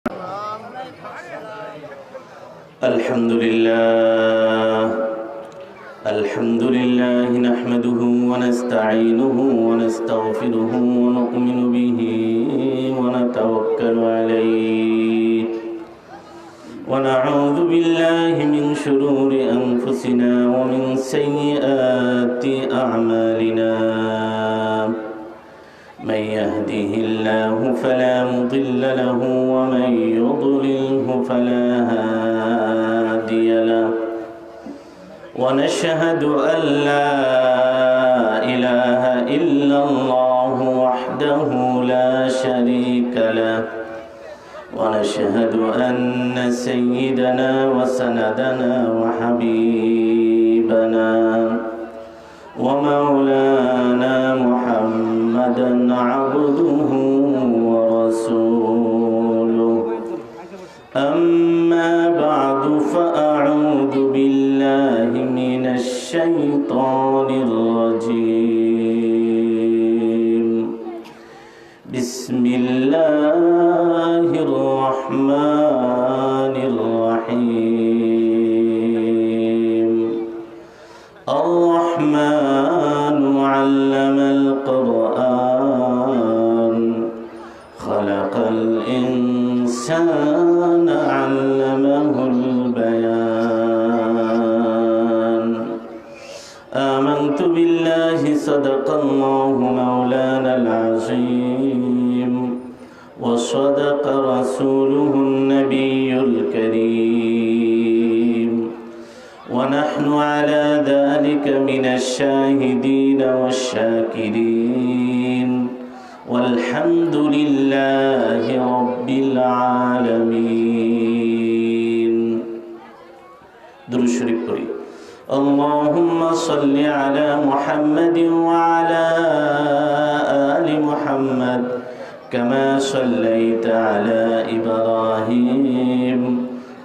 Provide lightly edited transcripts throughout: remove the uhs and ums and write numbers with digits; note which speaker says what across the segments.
Speaker 1: الحمد لله نحمده ونستعينه ونستغفره ونؤمن به ونتوكل عليه ونعوذ بالله من شرور أنفسنا ومن سيئات أعمالنا من يهده الله فلا مضل له ومن يضلله فلا هادي له ونشهد أن لا إله إلا الله وحده لا شريك له ونشهد أن سيدنا وسندنا وحبيبنا ومولانا محمدا عبده ورسوله أما بعد فأعوذ بالله من الشيطان الرجيم بسم الله الرحمن الرحيم الرحمن علم القرآن خلق الإنسان علمه البيان آمنت بالله صدق الله مولانا العظيم وصدق رسوله النبي الكريم ونحن على ذلك من الشاهدين والشاكرين والحمد لله رب العالمين. درود شريف قري اللهم صل على محمد وعلى آل محمد كما صليت على إبراهيم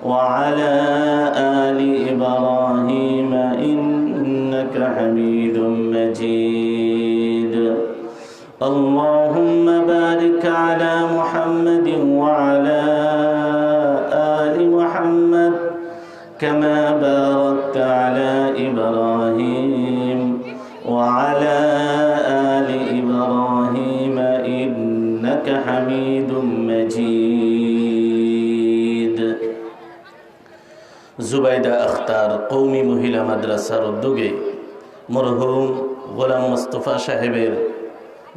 Speaker 1: وعلى آل إبراهيم إنك حميد مجيد. اللهم بارك على محمد وعلى آل محمد كما باركت على إبراهيم وعلى آل إبراهيم إنك حميد مجيد. জুবাইদা আখতার কৌমি মহিলা মাদ্রাসার উদ্যোগে মরহুম গোলাম মোস্তফা সাহেবের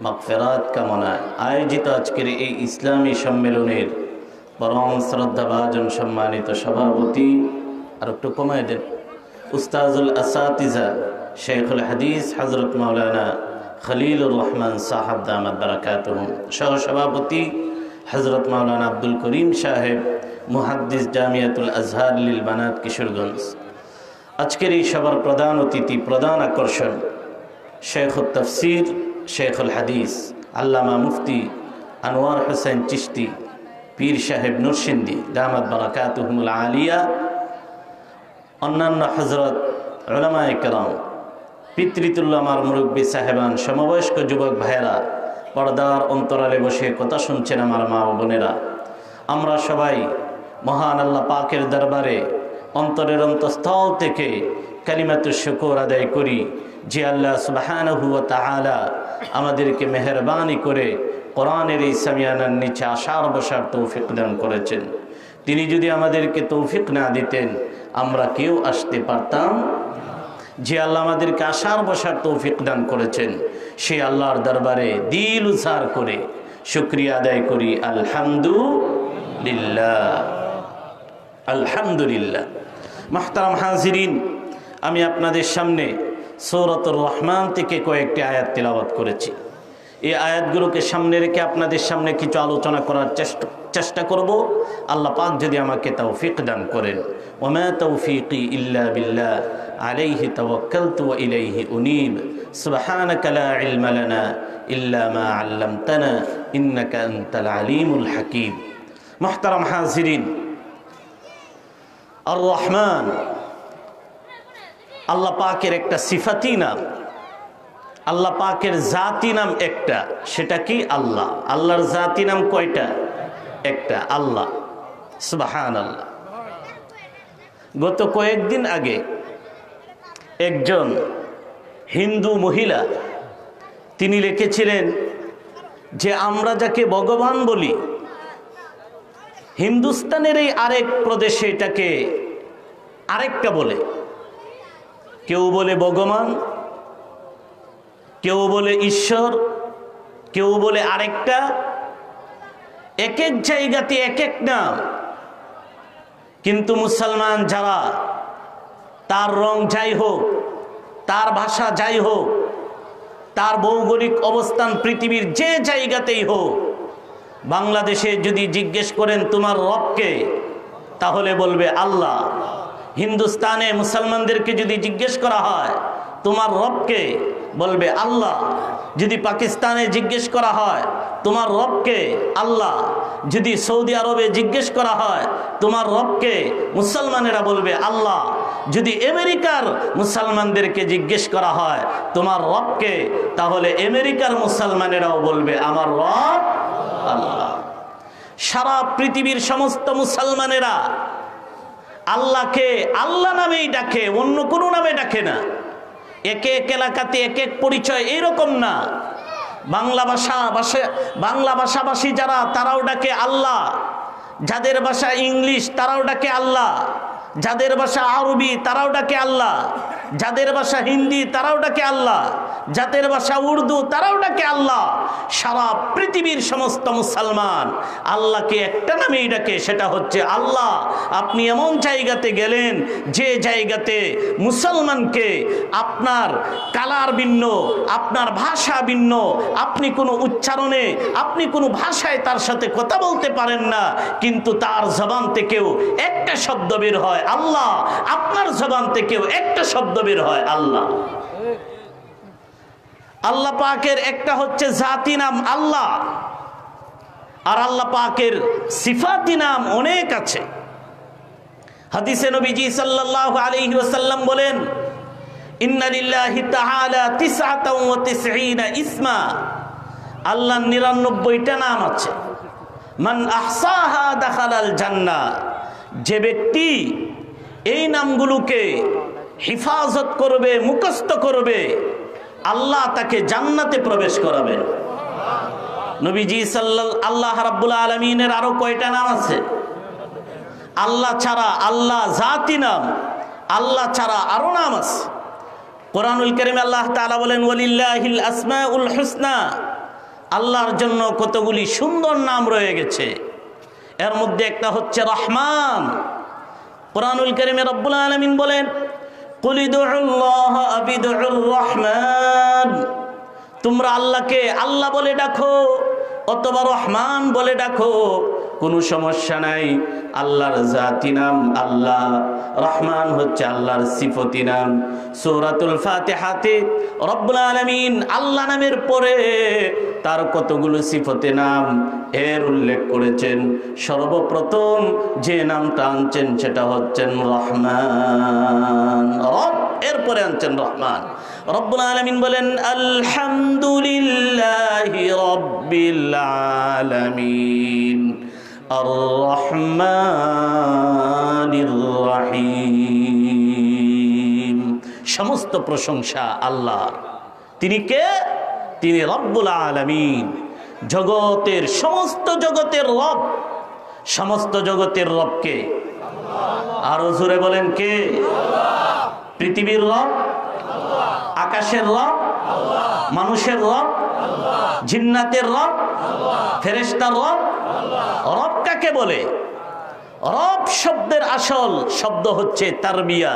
Speaker 1: মাগফিরাত কামনায় আয়োজিত আজকের এই ইসলামী সম্মেলনের পরম শ্রদ্ধাভাজন সম্মানিত সভাপতি আর একটু কমায় দেন উস্তাজুল আসাতিজা শেখুল হাদিস হযরত মাওলানা খলিলুর রহমান সাহাব দামাত বারাকাতুহুম, সহ সভাপতি হযরত মাওলানা আব্দুল করিম সাহেব মুহাদ্দিস জামিয়াতুল আজহার লিল বানাত কিশোরগঞ্জ। আজকের এই সভার প্রধান অতিথি, প্রধান আকর্ষণ শেখুত তাফসির শেখুল হাদিস আল্লামা মুফতি আনোয়ার হোসেন চিশতি পীর সাহেব নরসিংদী দামাত বারাকাতুহুমুল আলিয়া, অন্যান্য হযরত উলামায়ে কেরাম, পিতৃতুল্য আমার মুরব্বী সাহেবান, সমবয়স্ক যুবক ভাইয়েরা, পর্দার অন্তরালে বসে কথা শুনছেন আমার মা ও বোনেরা, আমরা সবাই মহান আল্লাহ পাকের দরবারে অন্তরের অন্তঃস্থল থেকে কালিমাতুশ শুকর আদায় করি যে আল্লাহ সুবহানাহু ওয়া তাআলা আমাদেরকে মেহেরবানি করে কোরআনের এই সামিয়ানার নিচে আসার বসার তৌফিক দান করেছেন। তিনি যদি আমাদেরকে তৌফিক না দিতেন আমরা কেউ আসতে পারতাম। যে আল্লাহ আমাদেরকে আসার বসার তৌফিক দান করেছেন সেই আল্লাহর দরবারে দিল উজাড় করে শুকরিয়া আদায় করি আলহামদুলিল্লাহ, আলহামদুলিল্লাহ। মুহতারাম হাজিরিন, আমি আপনাদের সামনে সূরাতুর রহমান থেকে কয়েকটি আয়াত তিলাওয়াত করেছি। এই আয়াতগুলোকে সামনে রেখে আপনাদের সামনে কিছু আলোচনা করার চেষ্টা করব, আল্লাহ পাক যদি আমাকে তৌফিক দান করেন। ওমা তৌফিকি ইল্লা বিল্লাহ আলাইহি তাওয়াক্কালতু ওয়া ইলাইহি উনীব সুবহানাকা লা ইলমা লানা ইল্লা মা আল্লামতানা ইন্নাকা আনতাল আলিমুল হাকীম। মুহতারাম হাজিরিন, আর রহমান আল্লাহ পাকের একটা সিফাতি নাম, আল্লাহ পাকের জাতি নাম একটা, সেটা কি আল্লাহ। আল্লাহর জাতি নাম কয়টা? একটা, আল্লাহ। সুবহানাল্লাহ। গত কয়েকদিন আগে একজন হিন্দু মহিলা তিনি লিখেছিলেন যে আমরা যাকে ভগবান বলি, হিন্দুস্তানের এই আরেক প্রদেশে এটাকে আরেকটা বলে। কেউ বলে ভগবান, কেউ বলে ঈশ্বর, কেউ বলে আরেকটা, এক এক জায়গাতে এক এক নাম। কিন্তু মুসলমান যারা, তার রং যাই হোক, তার ভাষা যাই হোক, তার ভৌগোলিক অবস্থান পৃথিবীর যে জায়গাতেই হোক, বাংলাদেশে যদি জিজ্ঞেস করেন তোমার রবকে, তাহলে বলবে আল্লাহ। হিন্দুস্তানে মুসলমানদেরকে যদি জিজ্ঞেস করা হয় তোমার রবকে, বলবে আল্লাহ। যদি পাকিস্তানে জিজ্ঞেস করা হয় তোমার রবকে, আল্লাহ। যদি সৌদি আরবে জিজ্ঞেস করা হয় তোমার রবকে, মুসলমানেরা বলবে আল্লাহ। যদি আমেরিকার মুসলমানদেরকে জিজ্ঞেস করা হয় তোমার রবকে, তাহলে আমেরিকার মুসলমানেরাও বলবে আমার রব আল্লাহ। সারা পৃথিবীর সমস্ত মুসলমানেরা আল্লাহকে আল্লাহ নামেই ডাকে, অন্য কোনো নামে ডাকে না। এক এক এলাকাতে এক এক পরিচয়, এইরকম না। বাংলা ভাষাভাষী যারা, তারাও ডাকে আল্লাহ। যাদের ভাষা ইংলিশ তারাও ডাকে আল্লাহ। যাদের ভাষা আরবি তারাও ডাকে আল্লাহ। যাদের ভাষা হিন্দি তারাও ডাকে আল্লাহ। যাদের ভাষা উর্দু তারাও ডাকে আল্লাহ। সারা পৃথিবীর সমস্ত মুসলমান আল্লাহকে একটা নামেই ডাকে, সেটা হচ্ছে আল্লাহ। আপনি এমন জায়গাতে গেলেন যে জায়গাতে মুসলমানকে আপনার কালার ভিন্ন, আপনার ভাষা ভিন্ন, আপনি কোনো উচ্চারণে, আপনি কোনো ভাষায় তার সাথে কথা বলতে পারেন না, কিন্তু তার জবান থেকেও একটা শব্দ বের হয় আল্লাহ। আপনার জবান থেকেও একটা শব্দ বের হয় আল্লাহ। আল্লাহ পাকের একটা হচ্ছে জাতি নাম আল্লাহ, আর আল্লাহ পাকের সিফাতি নাম অনেক আছে। হাদিসে নবীজি সাল্লাল্লাহু আলাইহি ওয়াসাল্লাম বলেন, ইন্না লিল্লাহি তাআলা 99 ইসমা, আল্লাহর 99টা নাম আছে। মান আহসাহা দাখালাল জান্নাহ, যে ব্যক্তি এই নামগুলোকে হিফাজত করবে, মুখস্থ করবে, আল্লাহ তাকে জান্নাতে প্রবেশ করাবেন। নবীজি আল্লাহ রাব্বুল আলামিনের আরো কয়টা নাম আছে? আল্লাহ ছাড়া, আল্লাহ জাতি নাম, আল্লাহ ছাড়া আরো নাম আছে। কোরআনুল কারীমে আল্লাহ তাআলা বলেন, ওয়ালিল্লাহিল আসমাউল হুসনা, আল্লাহর জন্য কতগুলি সুন্দর নাম রয়ে গেছে। এর মধ্যে একটা হচ্ছে রহমান। কোরআনুল কারীমে রব্বুল আলামিন বলেন, কুল ইদউল্লাহ আবিদুর রহমান, তোমরা আল্লাহকে আল্লাহ বলে ডাকো অথবা রহমান বলে ডাকো, কোনো সমস্যা নাই। আল্লাহর জাতি নাম আল্লাহ, রহমান হচ্ছে আল্লাহর সিফতি নাম। সূরাতুল ফাতিহাতে রব্বুল আলামিন আল্লাহ নামের পরে তার কতগুলো সিফতে নাম এর উল্লেখ করেছেন। সর্বপ্রথম যে নামটা আনছেন সেটা হচ্ছেন রহমান, রব, এরপরে আনছেন রহমান। রব্বুল আলামিন বলেন, আলহামদুলিল্লাহি রাব্বিল আলামিন আর রহমানির রহিম। সমস্ত প্রশংসা আল্লাহর। তিনি কে? তিনি রব্বুল আলামিন, জগতের সমস্ত জগতের রব। সমস্ত জগতের রবকে আরো জোরে বলেন কে? পৃথিবীর রব, আকাশের রব, মানুষের রব, জিন্নাতের রব, ফেরেশতার রব। রব কাকে বলে? রব শব্দের আসল শব্দ হচ্ছে তারবিয়া।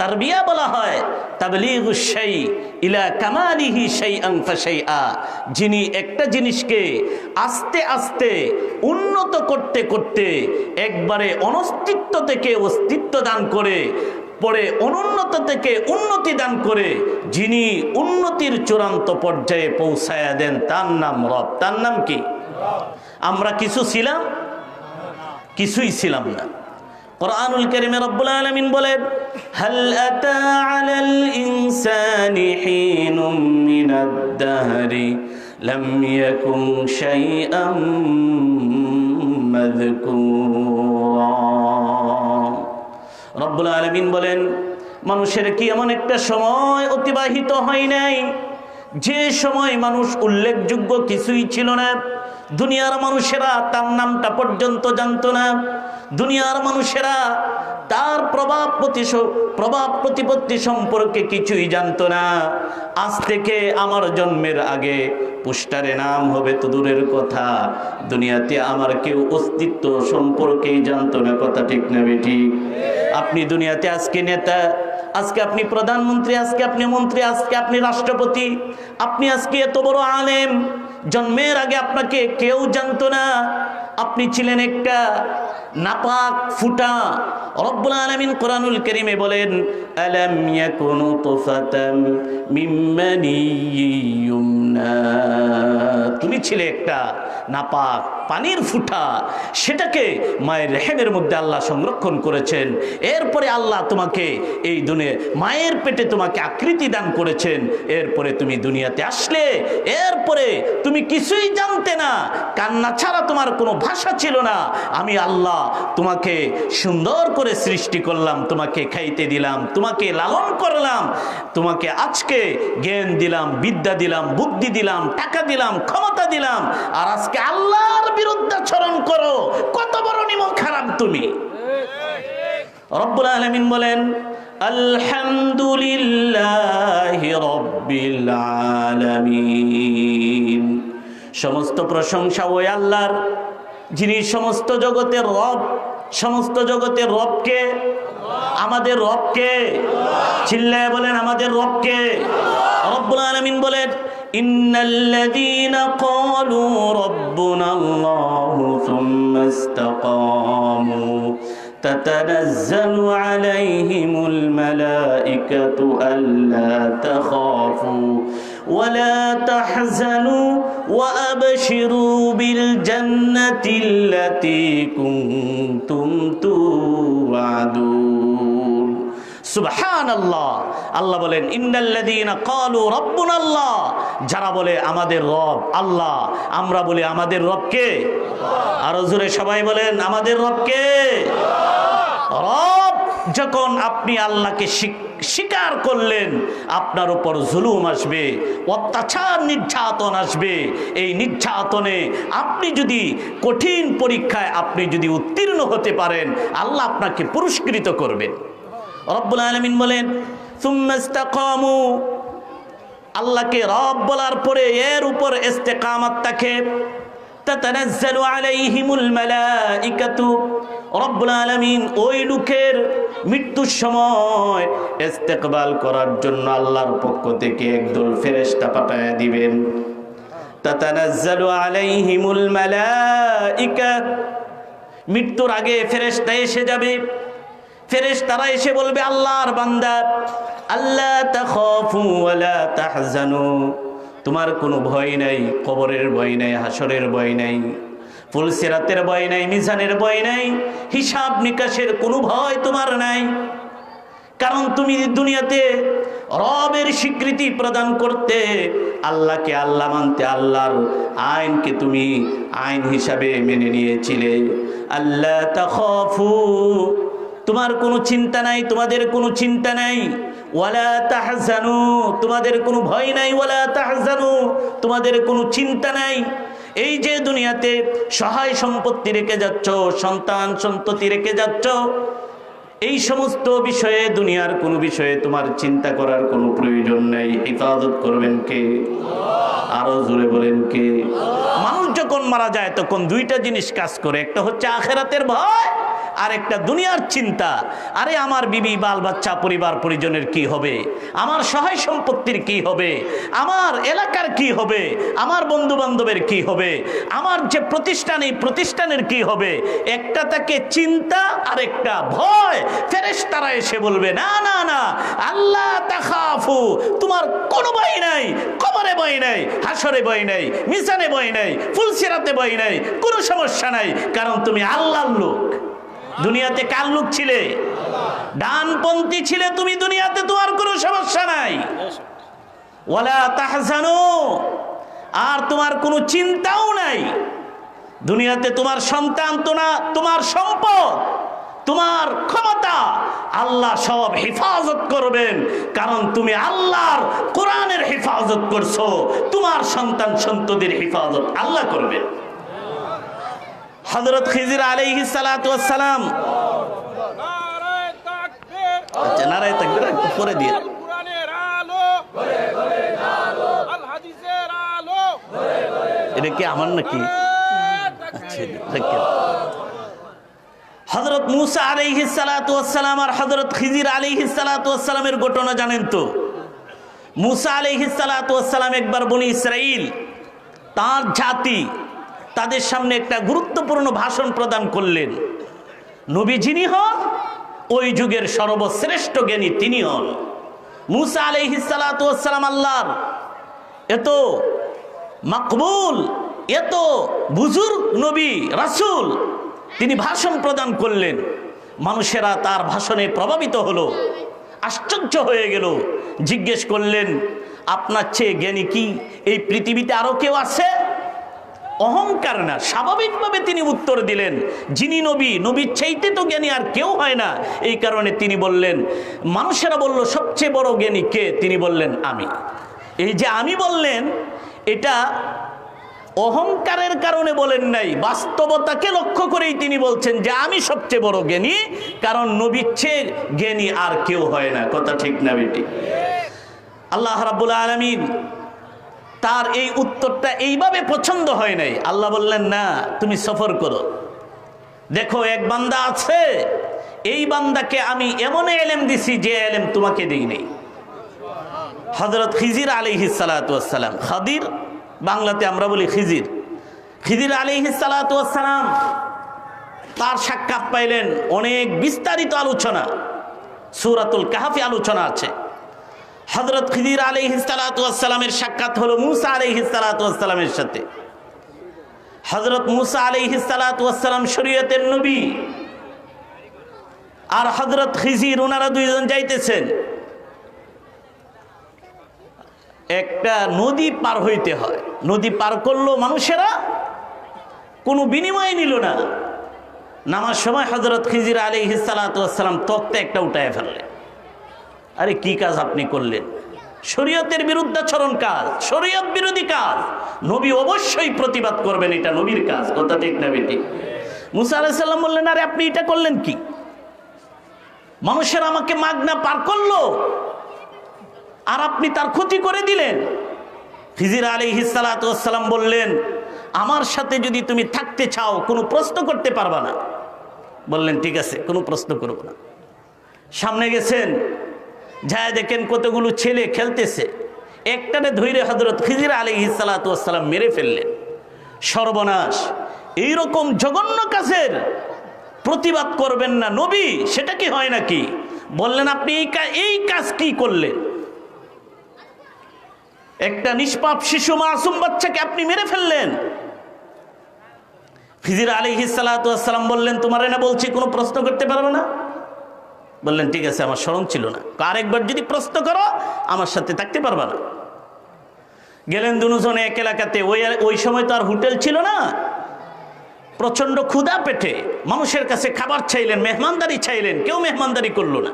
Speaker 1: তারবিয়া বলা হয় তাবলীগুশ শাই ইলা কামালিহি শাইআন ফাশাইআ, যিনি একটা জিনিসকে আস্তে আস্তে উন্নত করতে করতে একবারে অনস্তিত্ব থেকে অস্তিত্ব দান করে, পরে অনুন্নত থেকে উন্নতি দান করে, যিনি উন্নতির চূড়ান্ত পর্যায়ে পৌঁছায়া দেন, তার নাম রব। তার নাম কি? আমরা কিছু ছিলাম? কিছুই ছিলাম না। কুরআনুল কারীমে রব্বুল আলামিন বলেন, হাল আতা আলাল ইনসানি হিনুম মিনাদ দাহরি লাম ইয়াকুন শাইআম মাযকুর। রব্বুল আলামিন বলেন, মানুষের কি এমন একটা সময় অতিবাহিত হয় নাই যে সময় মানুষ উল্লেখযোগ্য কিছুই ছিল না? দুনিয়ার মানুষেরা তার নামটা পর্যন্ত জানতো না। দুনিয়ার মানুষেরা তার প্রভাব প্রতিপত্তি সম্পর্কে কিছুই জানতো না। আজ থেকে আমার জন্মের আগে পোস্টারে নাম হবে তো দূরের কথা, দুনিয়াতে আমার কেউ অস্তিত্ব সম্পর্কেই জানতো না। কথা ঠিক না বেঠিক? আপনি দুনিয়াতে আজকে নেতা, আজকে আপনি প্রধানমন্ত্রী, আজকে আপনি মন্ত্রী, আজকে আপনি রাষ্ট্রপতি, আপনি আজকে এত বড় আলেম, জন্মের আগে আপনাকে কেউ জানতো না। আপনি ছিলেন একটা নাপাক ফুটা। রব্বুল আলামিন কোরআনুল কারীমে বলেন, আলাম ইয়াকুনু তুফাতাম মিন মানিয়্যিন ইউমনা, তুমি ছিলে একটা নাপাক পানির ফুটা, সেটাকে মায়ের রেহেমের মধ্যে আল্লাহ সংরক্ষণ করেছেন। এরপরে আল্লাহ তোমাকে এই দুনিয়ায় মায়ের পেটে তোমাকে আকৃতি দান করেছেন। এরপরে তুমি দুনিয়াতে আসলে, এরপরে তুমি কিছুই জানতে না, কান্না ছাড়া তোমার কোনো ভাষা ছিল না। আমি আল্লাহ তোমাকে সুন্দর করে সৃষ্টি করলাম, তোমাকে খাইতে দিলাম, তোমাকে লালন করলাম, তোমাকে আজকে জ্ঞান দিলাম, বিদ্যা দিলাম, বুদ্ধি দিলাম, টাকা দিলাম, ক্ষমতা দিলাম, আর আজকে আল্লাহর বিরুদ্ধে আচরণ করো। কত বড় নিমক খারাপ তুমি! রব্বুল আলামিন বলেন, আলহামদুলিল্লাহি রাব্বিল আলামিন, সমস্ত প্রশংসা ওই আল্লাহর যিনি সমস্ত জগতের রব। সমস্ত জগতের রবকে? আমাদের রবকে? চিল্লায় বলেন, আমাদের রবকে? রব্বুল আলামিন বলেন, ইন্নাল্লাযীনা ক্বালু রাব্বুনাল্লাহু সুম্মা ইসতাকামু তাতানাজ্জালু আলাইহিমুল মালাইকাতু আল্লা তাখাফু ওয়ালা তাহজানু ওয়া আবশিরু বিল জান্নাতিল্লাতী কুনতুম তুআদুন। সুবহানাল্লাহ। আল্লাহ বলেন, ইন্নাল্লাযীনা ক্বালু রাব্বুনাল্লাহ, যারা বলে আমাদের রব আল্লাহ, আমরা বলি আমাদের রব কে? আরো জোরে সবাই বলেন, আমাদের রব কে? রব যখন আপনি আল্লাহকে স্বীকার করলেন, আপনার উপর জুলুম আসবে, অত্যাচার, নির্যাতন আসবে। এই নির্যাতনে আপনি যদি কঠিন পরীক্ষায় আপনি যদি উত্তীর্ণ হতে পারেন, আল্লাহ আপনাকে পুরস্কৃত করবেন। রব্বুল আলামিন বলেন, সুম্মা ইসতাকামু, আল্লাহকে রব বলার পরে এর উপর ইস্তেকামত থাকে। তাতানাজ্জালু আলাইহিমুল মালাইকাতু, রব্বুল আলামিন ওই লোকের মৃত্যুর সময় ইস্তেকবাল করার জন্য আল্লাহর পক্ষ থেকে একদল ফেরেশতা পাঠায় দিবেন। তাতানাজ্জালু আলাইহিমুল মালাইকা, মৃত্যুর আগে ফেরেশতা এসে যাবে। ফেরেশতারা এসে বলবে, আল্লাহর বান্দা, আল্লা তাখাফু ওয়ালা তাহজানু, তোমার কোনো ভয় নাই, কবরের ভয় নাই, হাসরের ভয় নাই, ফুলসিরাতের ভয় নাই, মিজানের ভয় নাই, হিসাব নিকাশের কোনো ভয় তোমার নাই। কারণ তুমি দুনিয়াতে রবের স্বীকৃতি প্রদান করতে, আল্লাহকে আল্লাহ মানতে, আল্লাহর আইনকে তুমি আইন হিসাবে মেনে নিয়েছিলে। আল্লাহ তাখাফু, তোমার কোনো চিন্তা নাই, তোমাদের কোনো চিন্তা নাই। ওয়ালা তাহজানু, তোমাদের কোনো ভয় নাই। ওয়ালা তাহজানু, তোমাদের কোনো চিন্তা নাই। এই যে দুনিয়াতে সহায় সম্পত্তি রেখে যাচ্ছ, সন্তান সন্ততি রেখে যাচ্ছ, এই সমস্ত বিষয়ে, দুনিয়ার কোনো বিষয়ে তোমার চিন্তা করার কোনো প্রয়োজন নেই। হিফাজত করবেন কে? আরো জোরে বলেন কে? মানুষ যখন মারা যায় তখন দুইটা জিনিস কাজ করে, একটা হচ্ছে আখিরাতের ভয়, আর একটা দুনিয়ার চিন্তা। আরে আমার বিবি, বাল বাচ্চা, পরিবার পরিজনের কি হবে, আমার সহায় সম্পত্তির কি হবে, আমার এলাকার কি হবে, আমার বন্ধু বান্ধবের কি হবে, আমার যে প্রতিষ্ঠান, এই প্রতিষ্ঠানের কি হবে। একটা তাকে চিন্তা আর একটা ভয়। ফেরেশতারা এসে বলবে, না না না, আল্লাহ তাখাফু, তোমার কোনো ভয় নাই, কবরে ভয় নাই, হাসরে ভয় নাই, মিজানে ভয় নাই, ফুলসিরাতে ভয় নাই, কোনো সমস্যা নাই। কারণ তুমি আল্লাহর লোক। দুনিয়াতে কার লোক ছিলে? ডানপন্থী ছিলে তুমি দুনিয়াতে, তোমার কোনো সমস্যা নাই। ওয়ালা তাহজানু, আর তোমার কোনো চিন্তাও নাই। দুনিয়াতে তোমার সন্তান তো না, তোমার সম্পদ, তোমার ক্ষমতা, আল্লাহ সব হেফাজত করবেন, কারণ তুমি আল্লাহর কোরআনের হেফাজত করছো, তোমার সন্তান সন্ততির হেফাজত আল্লাহ করবেন। হযরত খিজির আলাইহিস সালাতু ওয়াস সালাম, আচ্ছা নারায়ে তাকবীর একটু পরে দিয়ে,
Speaker 2: কোরআনের আলো ঘরে ঘরে আলো, আল হাদিসের আলো ঘরে ঘরে,
Speaker 1: এটা কি আমার নাকি? হযরত মুসা আলাইহিস সালাতু ওয়াস সালাম আর হযরত খিজির আলাইহিস সালাতু ওয়াস সালামের ঘটনা জানেন তো? মুসা আলাইহিস সালাতু ওয়াস সালাম একবার বনি ইসরাইল, তার জাতি, তাদের সামনে একটা গুরুত্বপূর্ণ ভাষণ প্রদান করলেন। নবী যিনি হন, ওই যুগের সর্বশ্রেষ্ঠ জ্ঞানী তিনি হন। মুসা আলাইহিস সালাতু ওয়াস সালাম আল্লাহর এত মাকবুল, এত বুজুর্গ নবী রাসূল, তিনি ভাষণ প্রদান করলেন। মানুষেরা তার ভাষণে প্রভাবিত হলো, আশ্চর্য হয়ে গেল। জিজ্ঞেস করলেন, আপনার চেয়ে জ্ঞানী কি এই পৃথিবীতে আরো কেউ আছে? অহংকার না, স্বাভাবিকভাবে তিনি উত্তর দিলেন, যিনি নবী, নবীর চাইতে তো জ্ঞানী আর কেউ হয় না। এই কারণে তিনি বললেন, মানুষেরা বলল সবচেয়ে বড় জ্ঞানী কে? তিনি বললেন আমি। এই যে আমি বললেন, এটা অহংকারের কারণে বলেন নাই, বাস্তবতাকে লক্ষ্য করেই তিনি বলছেন যে আমি সবচেয়ে বড় জ্ঞানী, কারণ নবীর চেয়ে জ্ঞানী আর কেউ হয় না। কথা ঠিক না বেটি? আল্লাহ রাব্বুল আলামিন তার এই উত্তরটা এইভাবে পছন্দ হয় নাই। আল্লাহ বললেন, না, তুমি সফর করো, দেখো এক বান্দা আছে, এই বান্দাকে আমি এমন ইলম দিছি যে ইলম তোমাকে দেই নাই। হযরত খিজির আলাইহিস সালাতু ওয়াস সালাম, খাদির বাংলাতে আমরা বলি খিজির, খিজির আলাইহিস সালাতু ওয়াস সালাম তার সাক্ষাৎ পাইলেন। অনেক বিস্তারিত আলোচনা, সূরাতুল কাহফে আলোচনা আছে। হযরত খিজির আলাইহিস সালাতু ওয়াস সালামের সাক্ষাৎ হলো মুসা আলাইহিস সালাতু ওয়াস সালামের সাথে। হযরত মুসা আলাইহিস সালাতু ওয়াস সালাম শরীয়তের নবী, আর হযরত খিজির, ওনারা দুইজন যাইতেছেন, একটা নদী পার হইতে হয়। নদী পার করলো মানুষেরা, কোনো বিনিময় নিল না। নামার সময় হযরত খিজির আলাইহিস সালাতু ওয়াস সালাম তক্তা একটা উঠায় ফেললেন। আরে কি কাজ আপনি করলেন? শরীয়তের বিরুদ্ধাচরণ কাজ, শরীয়ত বিরোধী কাজ। নবী অবশ্যই প্রতিবাদ করবেন, এটা নবীর কাজ। কথা ঠিক না বেটি? মুসা আলাইহিস সালাম বললেন, আরে আপনি এটা করলেন কি? মানুষের আমাকে মাগনা পার করলো আর আপনি তার ক্ষতি করে দিলেন। খিজির আলাইহিস সালাতু ওয়াস সালাম বললেন, আমার সাথে যদি তুমি থাকতে চাও কোনো প্রশ্ন করতে পারবা না। বললেন, ঠিক আছে, কোনো প্রশ্ন করব না। সামনে গেছেন, যায় দেখেন কতগুলো ছেলে খেলতেছে, একটানে ধৈর্য হযরত খিজির আলাইহিস সালাতু ওয়াস সালাম মেরে ফেললেন। সর্বনাশ! এইরকম জঘন্য কাজের প্রতিবাদ করবেন না নবী, সেটা কি হয় নাকি? বললেন, আপনি এই কাজ কি করলেন? একটা নিষ্পাপ শিশু মাসুম বাচ্চাকে আপনি মেরে ফেললেন। খিজির আলাইহিস সালাতু ওয়াস সালাম বললেন, তোমারে না বলছি কোনো প্রশ্ন করতে পারবে না? বললেন, ঠিক আছে, আমার স্মরণ ছিল না, আরেকবার যদি প্রশ্ন করো আমার সাথে থাকতে পারবা না। গেলেন দুজনে এক এলাকাতে। ওই সময় তো আর হোটেল ছিল না, প্রচন্ড ক্ষুধা পেটে মানুষের কাছে খাবার চাইলেন, মেহমানদারি চাইলেন, কেউ মেহমানদারি করলো না।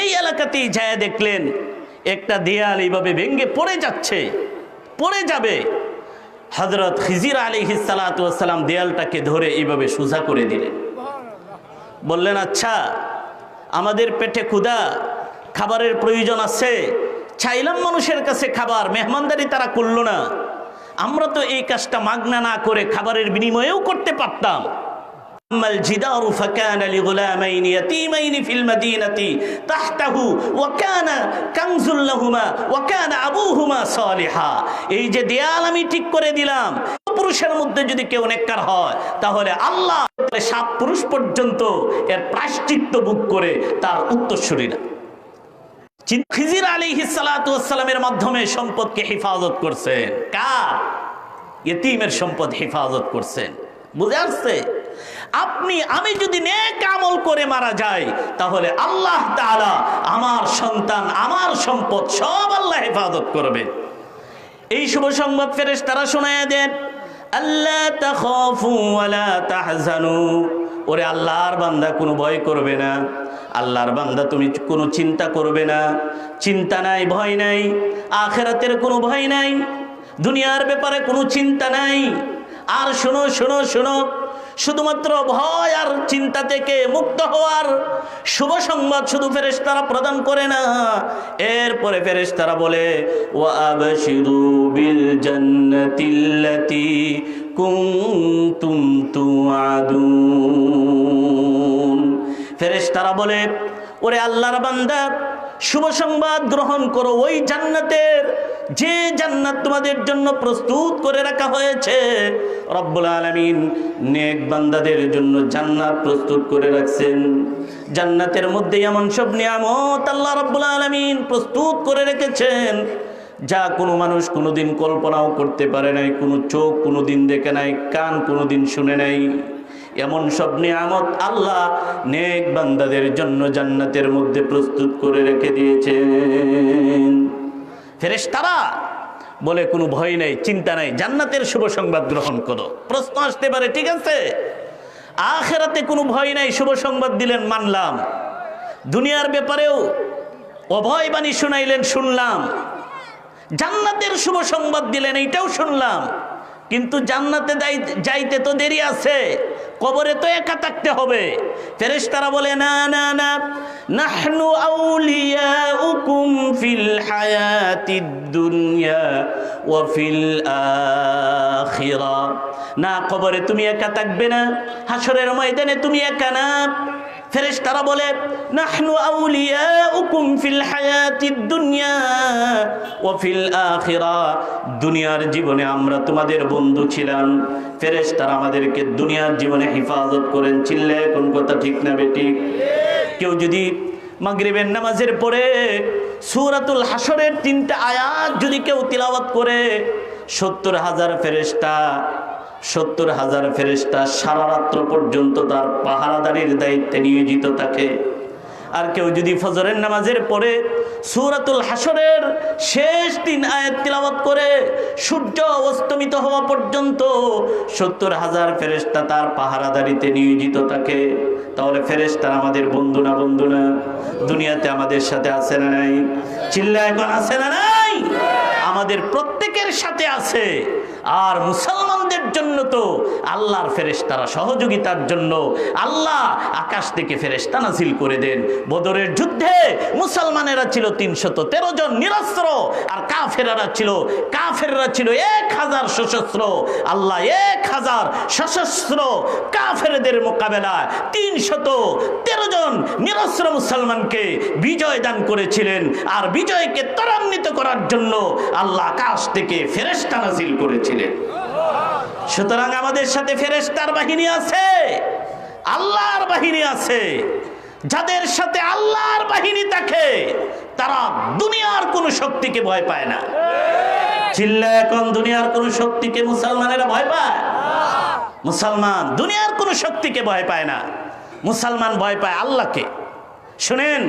Speaker 1: এই এলাকাতেই যায় দেখলেন একটা দেয়াল এইভাবে ভেঙে পড়ে যাচ্ছে, পড়ে যাবে। হযরত খিজির আলাইহিস সালাতু ওয়াস সালাম দেয়ালটাকে ধরে এইভাবে সোজা করে দিলেন। বললেন, আচ্ছা, আমাদের পেটে ক্ষুধা, খাবারের প্রয়োজন আছে, চাইলাম মানুষের কাছে খাবার, মেহমানদারি তারা করলো না। আমরা তো এই কাজটা মাগনা না করে খাবারের বিনিময়েও করতে পারতাম। الجدار فكان لغلامين يتيمين في المدينة تحته وكان كنز لهما وكان أبوهما صالحا। এই যে দেয়াল আমি ঠিক করে দিলাম, পুরুষের মধ্যে যদি কেউ নেককার হয় তাহলে আল্লাহ 7 পুরুষ পর্যন্ত এর প্রায়শ্চিত্ত ভোগ করে তার উত্তরসূরিরা। খিজির আলাইহিস সালাতু ওয়াস সালামের মাধ্যমে সম্পদকে হেফাজত করছেন। কার? ইতিমের সম্পদ হেফাজত করছেন। বুঝে আসছে? আমি যদি নেক আমল করে মারা যাই তাহলে আল্লাহ তাআলা আমার সন্তান, আমার সম্পদ সব আল্লাহ হেফাজত করবে। এই শুভ সংবাদ ফেরেশতারা শোনায়া দেন, আল্লা তাখাফু ওয়া লা তাহজানু ওরে আল্লাহর বান্দা কোনো ভয় করবে না, আল্লাহর বান্দা তুমি কোনো চিন্তা করবে না, চিন্তা নাই, ভয় নাই, আখিরাতের কোনো ভয় নাই, দুনিয়ার ব্যাপারে কোনো চিন্তা নাই। আর শোনো শোনো শোনো, শুধুমাত্র ভয় আর চিন্তা থেকে মুক্ত হওয়ার শুভ সংবাদ শুধু ফেরেশতারা প্রদান করে না, এরপরে ফেরেশতারা বলে ওয়া আবশিরু বিল জান্নাতিল্লাতী কুনতুম তুআদুন। ফেরেশতারা বলে ওরে আল্লাহর বান্দা, শুভ সংবাদ গ্রহণ করো ওই জান্নাতের, যে জান্নাত তোমাদের জন্য প্রস্তুত করে রাখা হয়েছে। রব্বুল আলামিন নেক বান্দাদের জন্য জান্নাত প্রস্তুত করে রাখছেন। জান্নাতের মধ্যে এমন সব নিয়ামত আল্লাহ রব্বুল আলামিন প্রস্তুত করে রেখেছেন যা কোনো মানুষ কোনোদিন কল্পনাও করতে পারে নাই, কোনো চোখ কোনোদিন দেখে নাই, কান কোনোদিন শুনে নাই। এমন সব নিয়ামত আল্লাহ নেক বান্দাদের জন্য জান্নাতের মধ্যে প্রস্তুত করে রেখে দিয়েছেন। ফেরেশতারা বলে কোনো ভয় নেই, চিন্তা নাই, জান্নাতের শুভ সংবাদ গ্রহণ করো। প্রশ্ন আসতে পারে, ঠিক আছে আখিরাতে কোনো ভয় নাই, শুভ সংবাদ দিলেন মানলাম, দুনিয়ার ব্যাপারেও অভয় বাণী শুনাইলেন শুনলাম, জান্নাতের শুভ সংবাদ দিলেন এইটাও শুনলাম, কিন্তু জান্নাতে যাইতে তো দেরি আছে, কবরে তো একা থাকতে হবে। ফেরেশতারা বলে না না না, নাহনু আউলিয়াউকুম ফিল হায়াতিদ দুনিয়া ওয়া ফিল আখিরা। না, কবরে তুমি একা থাকবে না, হাসরের ময়দানে তুমি একা না। ফেরেশতারা বলে নাহনু আউলিয়াউকুম ফিল হায়াতিদ দুনিয়া ওয়া ফিল আখিরা। দুনিয়ার জীবনে আমরা তোমাদের বন্ধু ছিলাম, ফেরেশতারা আমাদেরকে দুনিয়ার জীবনে হেফাজত করেন। চিল্লায় কোন কথা ঠিক না বেঠিক? কেউ যদি মাগরিবের নামাজের পরে সূরাতুল হাসরের 3টা আয়াত যদি কেউ তিলাওয়াত করে, 70,000 ফেরেশতা, 70,000 ফেরেশতা সারা রাত্র পর্যন্ত তার পাহারাদারির দায়িত্বে নিয়োজিত থাকে। আর কেউ যদি ফজরের নামাজের পরে সূরাতুল হাসরের শেষ 3 আয়াত তিলাওয়াত করে, সূর্য অস্তমিত হওয়া পর্যন্ত 70,000 ফেরেশতা তার পাহারাদারিতে নিয়োজিত থাকে। তাহলে ফেরেশতারা আমাদের বন্ধু না? বন্ধু না? দুনিয়াতে আমাদের সাথে আছে না নাই? চিল্লায় এখন আছে না নাই? আমাদের প্রত্যেকের সাথে আছে। আর মুসলমানদের জন্য তো আল্লাহর ফেরেশতারা সহযোগিতার জন্য আল্লাহ আকাশ থেকে ফেরেশতা নাজিল করে দেন। বদরের যুদ্ধে মুসলমানেরা ছিল 313 জন নিরস্ত্র, আর কাফেররা ছিল 1000 সশস্ত্র। আল্লাহ 1000 সশস্ত্র কাফেরদের মোকাবেলায় 313 জন নিরস্ত্র মুসলমানকে বিজয় দান করেছিলেন। আর বিজয়কে ত্বরান্বিত করার জন্য আল্লাহ আকাশ থেকে ফেরেশতা নাজিল করেছিলেন। সুতরাং আমাদের সাথে ফেরেশতার বাহিনী আছে, আল্লাহর বাহিনী আছে। যাদের সাথে আল্লাহর বাহিনী থাকে তারা দুনিয়ার কোন শক্তিকে ভয় পায় না। চিল্লায় এখন দুনিয়ার কোন শক্তিকে মুসলমানেরা ভয় পায়? মুসলমান দুনিয়ার কোন শক্তিকে ভয় পায় না, মুসলমান ভয় পায় আল্লাহকে। শুনেন,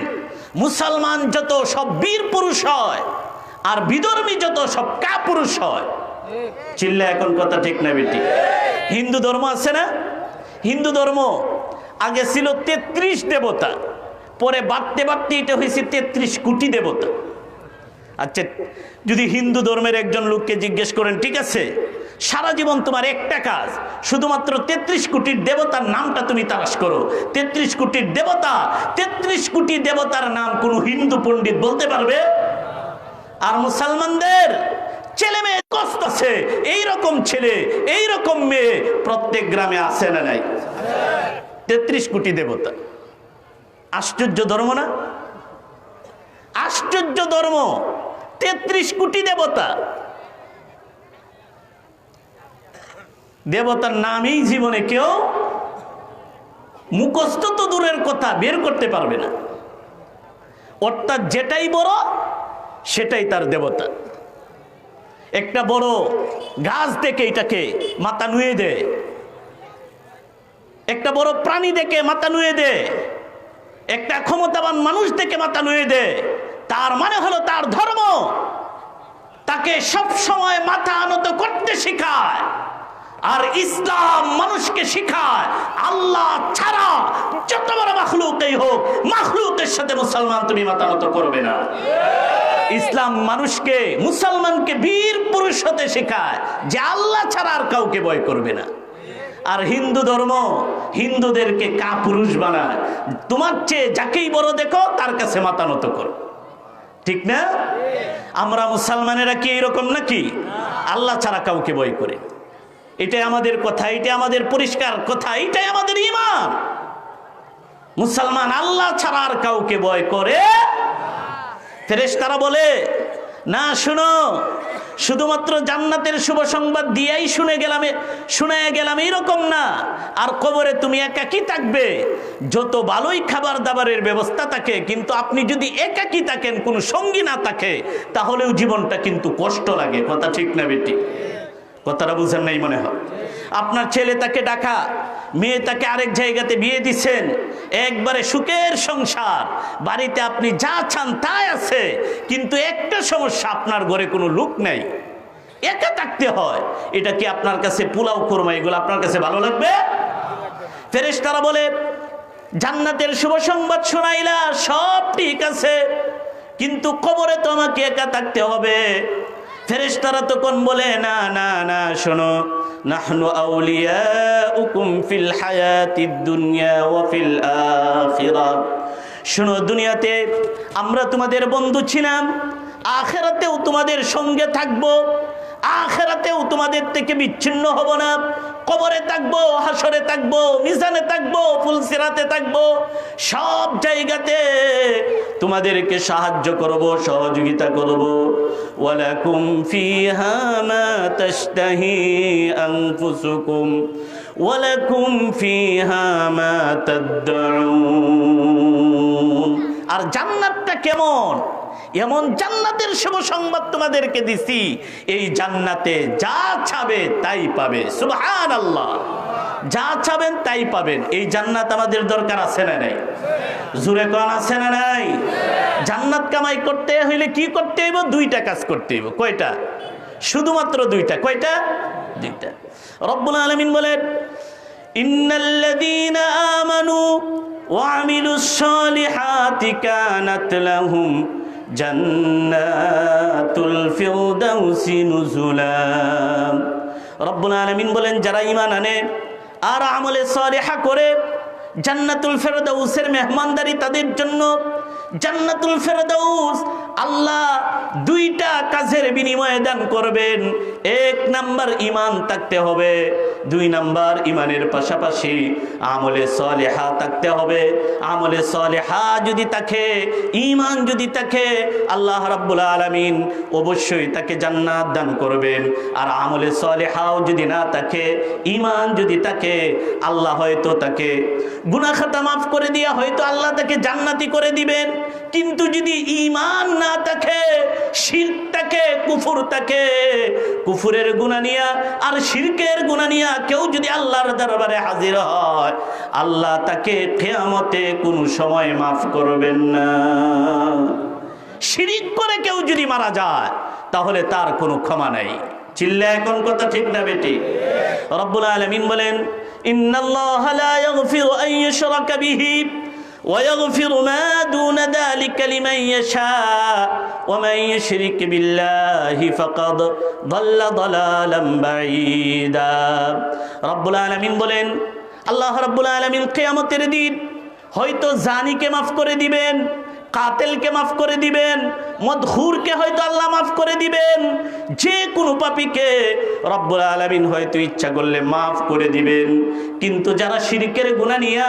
Speaker 1: মুসলমান যত সব বীর পুরুষ হয় আর বিধর্মী যত সব কাপুরুষ হয়। চিল্লা এখন কথা ঠিক না বেটি? হিন্দু ধর্ম আছে না? হিন্দু ধর্ম আগে ছিল 33 দেবতা, পরে বাড়তে বাড়তে এটা হয়েছে 33 কোটি দেবতা। আচ্ছা, যদি হিন্দু ধর্মের একজন লোককে জিজ্ঞেস করেন, ঠিক আছে সারা জীবন তোমার একটা কাজ, শুধুমাত্র 33 কোটির দেবতার নামটা তুমি তালাশ করো। 33 কোটির দেবতা, 33 কোটি দেবতার নাম কোন হিন্দু পণ্ডিত বলতে পারবে? আর মুসলমানদের ছেলে মেয়ে কষ্ট আছে, এইরকম ছেলে এইরকম মেয়ে প্রত্যেক গ্রামে আছে না নাই? 33 কোটি দেবতা। আশ্চর্য ধর্ম না? আশ্চর্য ধর্ম। 33 কোটি দেবতা, দেবতার নামই জীবনে কেউ মুখস্থ তো দূরের কথা বের করতে পারবে না। অর্থাৎ যেটাই বড় সেটাই তার দেবতা। একটা বড় গাছ দেখে এটাকে মাথা নুয়ে দেয়, একটা বড় প্রাণী দেখে মাথা নুয়ে দেয়, একটা ক্ষমতাবান মানুষ দেখে মাথা নুয়ে দেয়। তার মানে হলো তার ধর্ম তাকে সব সময় মাথা আনত করতে শেখায়। আর ইসলাম মানুষকে শিখায় আল্লাহ ছাড়া যত বড় মাখলুকই হোক, মাখলুকের সাথে মুসলমান তুমি মাথা নত করবে না। ইসলাম মানুষকে, মুসলমানকে বীর পুরুষ হতে শেখায় যে আল্লাহ ছাড়া আর কাউকে ভয় করবে না। আর হিন্দু ধর্ম হিন্দুদেরকে কাপুরুষ বানায়, তোমার চেয়ে যাকেই বড় দেখো তার কাছে মাথা নত করো, ঠিক না? আমরা মুসলমানেরা কি এরকম নাকি? আল্লাহ ছাড়া কাউকে ভয় করে, এটাই আমাদের কথা, এটাই আমাদের পরিষ্কার কথা, এটাই আমাদের ঈমান। মুসলমান আল্লাহ ছাড়া আর কাউকে ভয় করে। ফেরেশতারা বলে না, শুনো, শুধুমাত্র জান্নাতের শুভ সংবাদ দিয়েই শুনে গেলাম এরকম না। আর কবরে তুমি একাকী থাকবে, যত ভালোই খাবার দাবারের ব্যবস্থা থাকে, কিন্তু আপনি যদি একাকী থাকেন, কোনো সঙ্গী না থাকে, তাহলেও জীবনটা কিন্তু কষ্ট লাগে। কথা ঠিক না বেটি? কথাটা বুঝেন নাই মনে হয়। আপনার ছেলে তাকে ডাকা, মেয়ে তাকে আরেক জায়গাতে বিয়ে দিচ্ছেন, একবারে সুখের সংসার, বাড়িতে আপনি যা চান তাই আছে, কিন্তু একটা সমস্যা, আপনার ঘরে কোনো লোক নাই, একা থাকতে হয়। এটা কি আপনার কাছে পোলাও কোরমা এগুলো আপনার কাছে ভালো লাগবে? ফেরেশতারা বলে জান্নাতের শুভ সংবাদ শোনাইলা, সব ঠিক আছে, কিন্তু কবরে তো আমাকে একা থাকতে হবে। ফেরেশতারা তখন বলে না না না, শোনো, নাহনু আউলিয়াউকুম ফিল হায়াতিদ দুনিয়া ওয়া ফিল আখিরাহ। শোনো, দুনিয়াতে আমরা তোমাদের বন্ধু ছিলাম, আখিরাতেও তোমাদের সঙ্গে থাকবো, আখিরাতেও তোমাদের থেকে বিচ্ছিন্ন হব না। কবরে থাকবো, হাসরে থাকবো, মিজানে থাকবো, ফুলসিরাতে থাকবো, সব জায়গাতে তোমাদেরকে সাহায্য করব, সহযোগিতা করব। ওয়ালাকুম ফিহা মা তাশতাহি আনফুসুকুম ওয়ালাকুম ফিহা মা তাদউন। আর জান্নাতটা কেমন? এমন জান্নাতের শুভ সংবাদ তোমাদেরকে দিছি, এই জান্নাতে যা চাবে তাই পাবে। সুবহানাল্লাহ, যা চাবেন তাই পাবেন। এই জান্নাত আমাদের দরকার আছে না নাই? জোরে কোন আছে না নাই? জান্নাত কামাই করতে হইলে কি করতে হইব? দুইটা কাজ করতে হইব। কয়টা? শুধুমাত্র দুইটা। কয়টা? দুইটা। রব্বুল আলামিন বলেন, ইন্নাল্লাযীনা আমানু ওয়া আমিলুস সালিহাতি কানাত লাহুম জান্নাতুল ফিরদাউসি নুজুলা। রব্বুল আলামিন বলেন, যারা ঈমান আনে আর আমলে সালিহা করে, জান্নাতুল ফিরদাউসের মেহমানদারি তাদের জন্য। জান্নাতুল ফিরদাউস আল্লাহ দুইটা কাজের বিনিময়ে দান করবেন। এক নাম্বার ঈমান থাকতে হবে, দুই নাম্বার ঈমানের পাশাপাশি আমলে সালিহা থাকতে হবে। আমলে সালিহা যদি থাকে, ঈমান যদি থাকে, আল্লাহ রাব্বুল আলামিন অবশ্যই তাকে জান্নাত দান করবেন। আর আমলে সালিহাও যদি না থাকে, ঈমান যদি থাকে, আল্লাহ হয়তো তাকে গুনাহ খাতা মাফ করে দিয়া হয়তো আল্লাহ তাকে জান্নাতি করে দিবেন। কিন্তু যদি ঈমান না থাকে, শিরক থাকে, কুফর থাকে, কুফরের গুনাহ নিয়া আর শিরকের গুনাহ নিয়া কেউ যদি আল্লাহর দরবারে হাজির হয়, আল্লাহ তাকে কিয়ামতে কোন সময় মাফ করবেন না। শিরক করে কেউ যদি মারা যায়, তাহলে তার কোনো ক্ষমা নাই। চিল্লা এখন কথা ঠিক না বেটি? রব্বুল আলামিন বলেন, ইন্নাল্লাহা লা ইয়াগফিরু আন ইউশরাকা বিহি ওয়া ইয়াগফিরু মা দুনা যালিকা লিমান ইয়াশা ওয়া মান ইউশরিক বিল্লাহি ফাকাদ দাল্লা দালালাম বাঈদা। রব্বুল আলামিন বলেন, আল্লাহ রাব্বুল আলামিন কিয়ামতের দিন হয়তো জানিকে মাফ করে দিবেন, কাতেলকে মাফ করে দিবেন, মদখুরকে হয়তো আল্লাহ মাফ করে দিবেন, যে কোনো পাপীকে রব্বুল আলামিন হয়তো ইচ্ছা করলে মাফ করে দিবেন। কিন্তু যারা শিরকের গুনাহ নিয়ে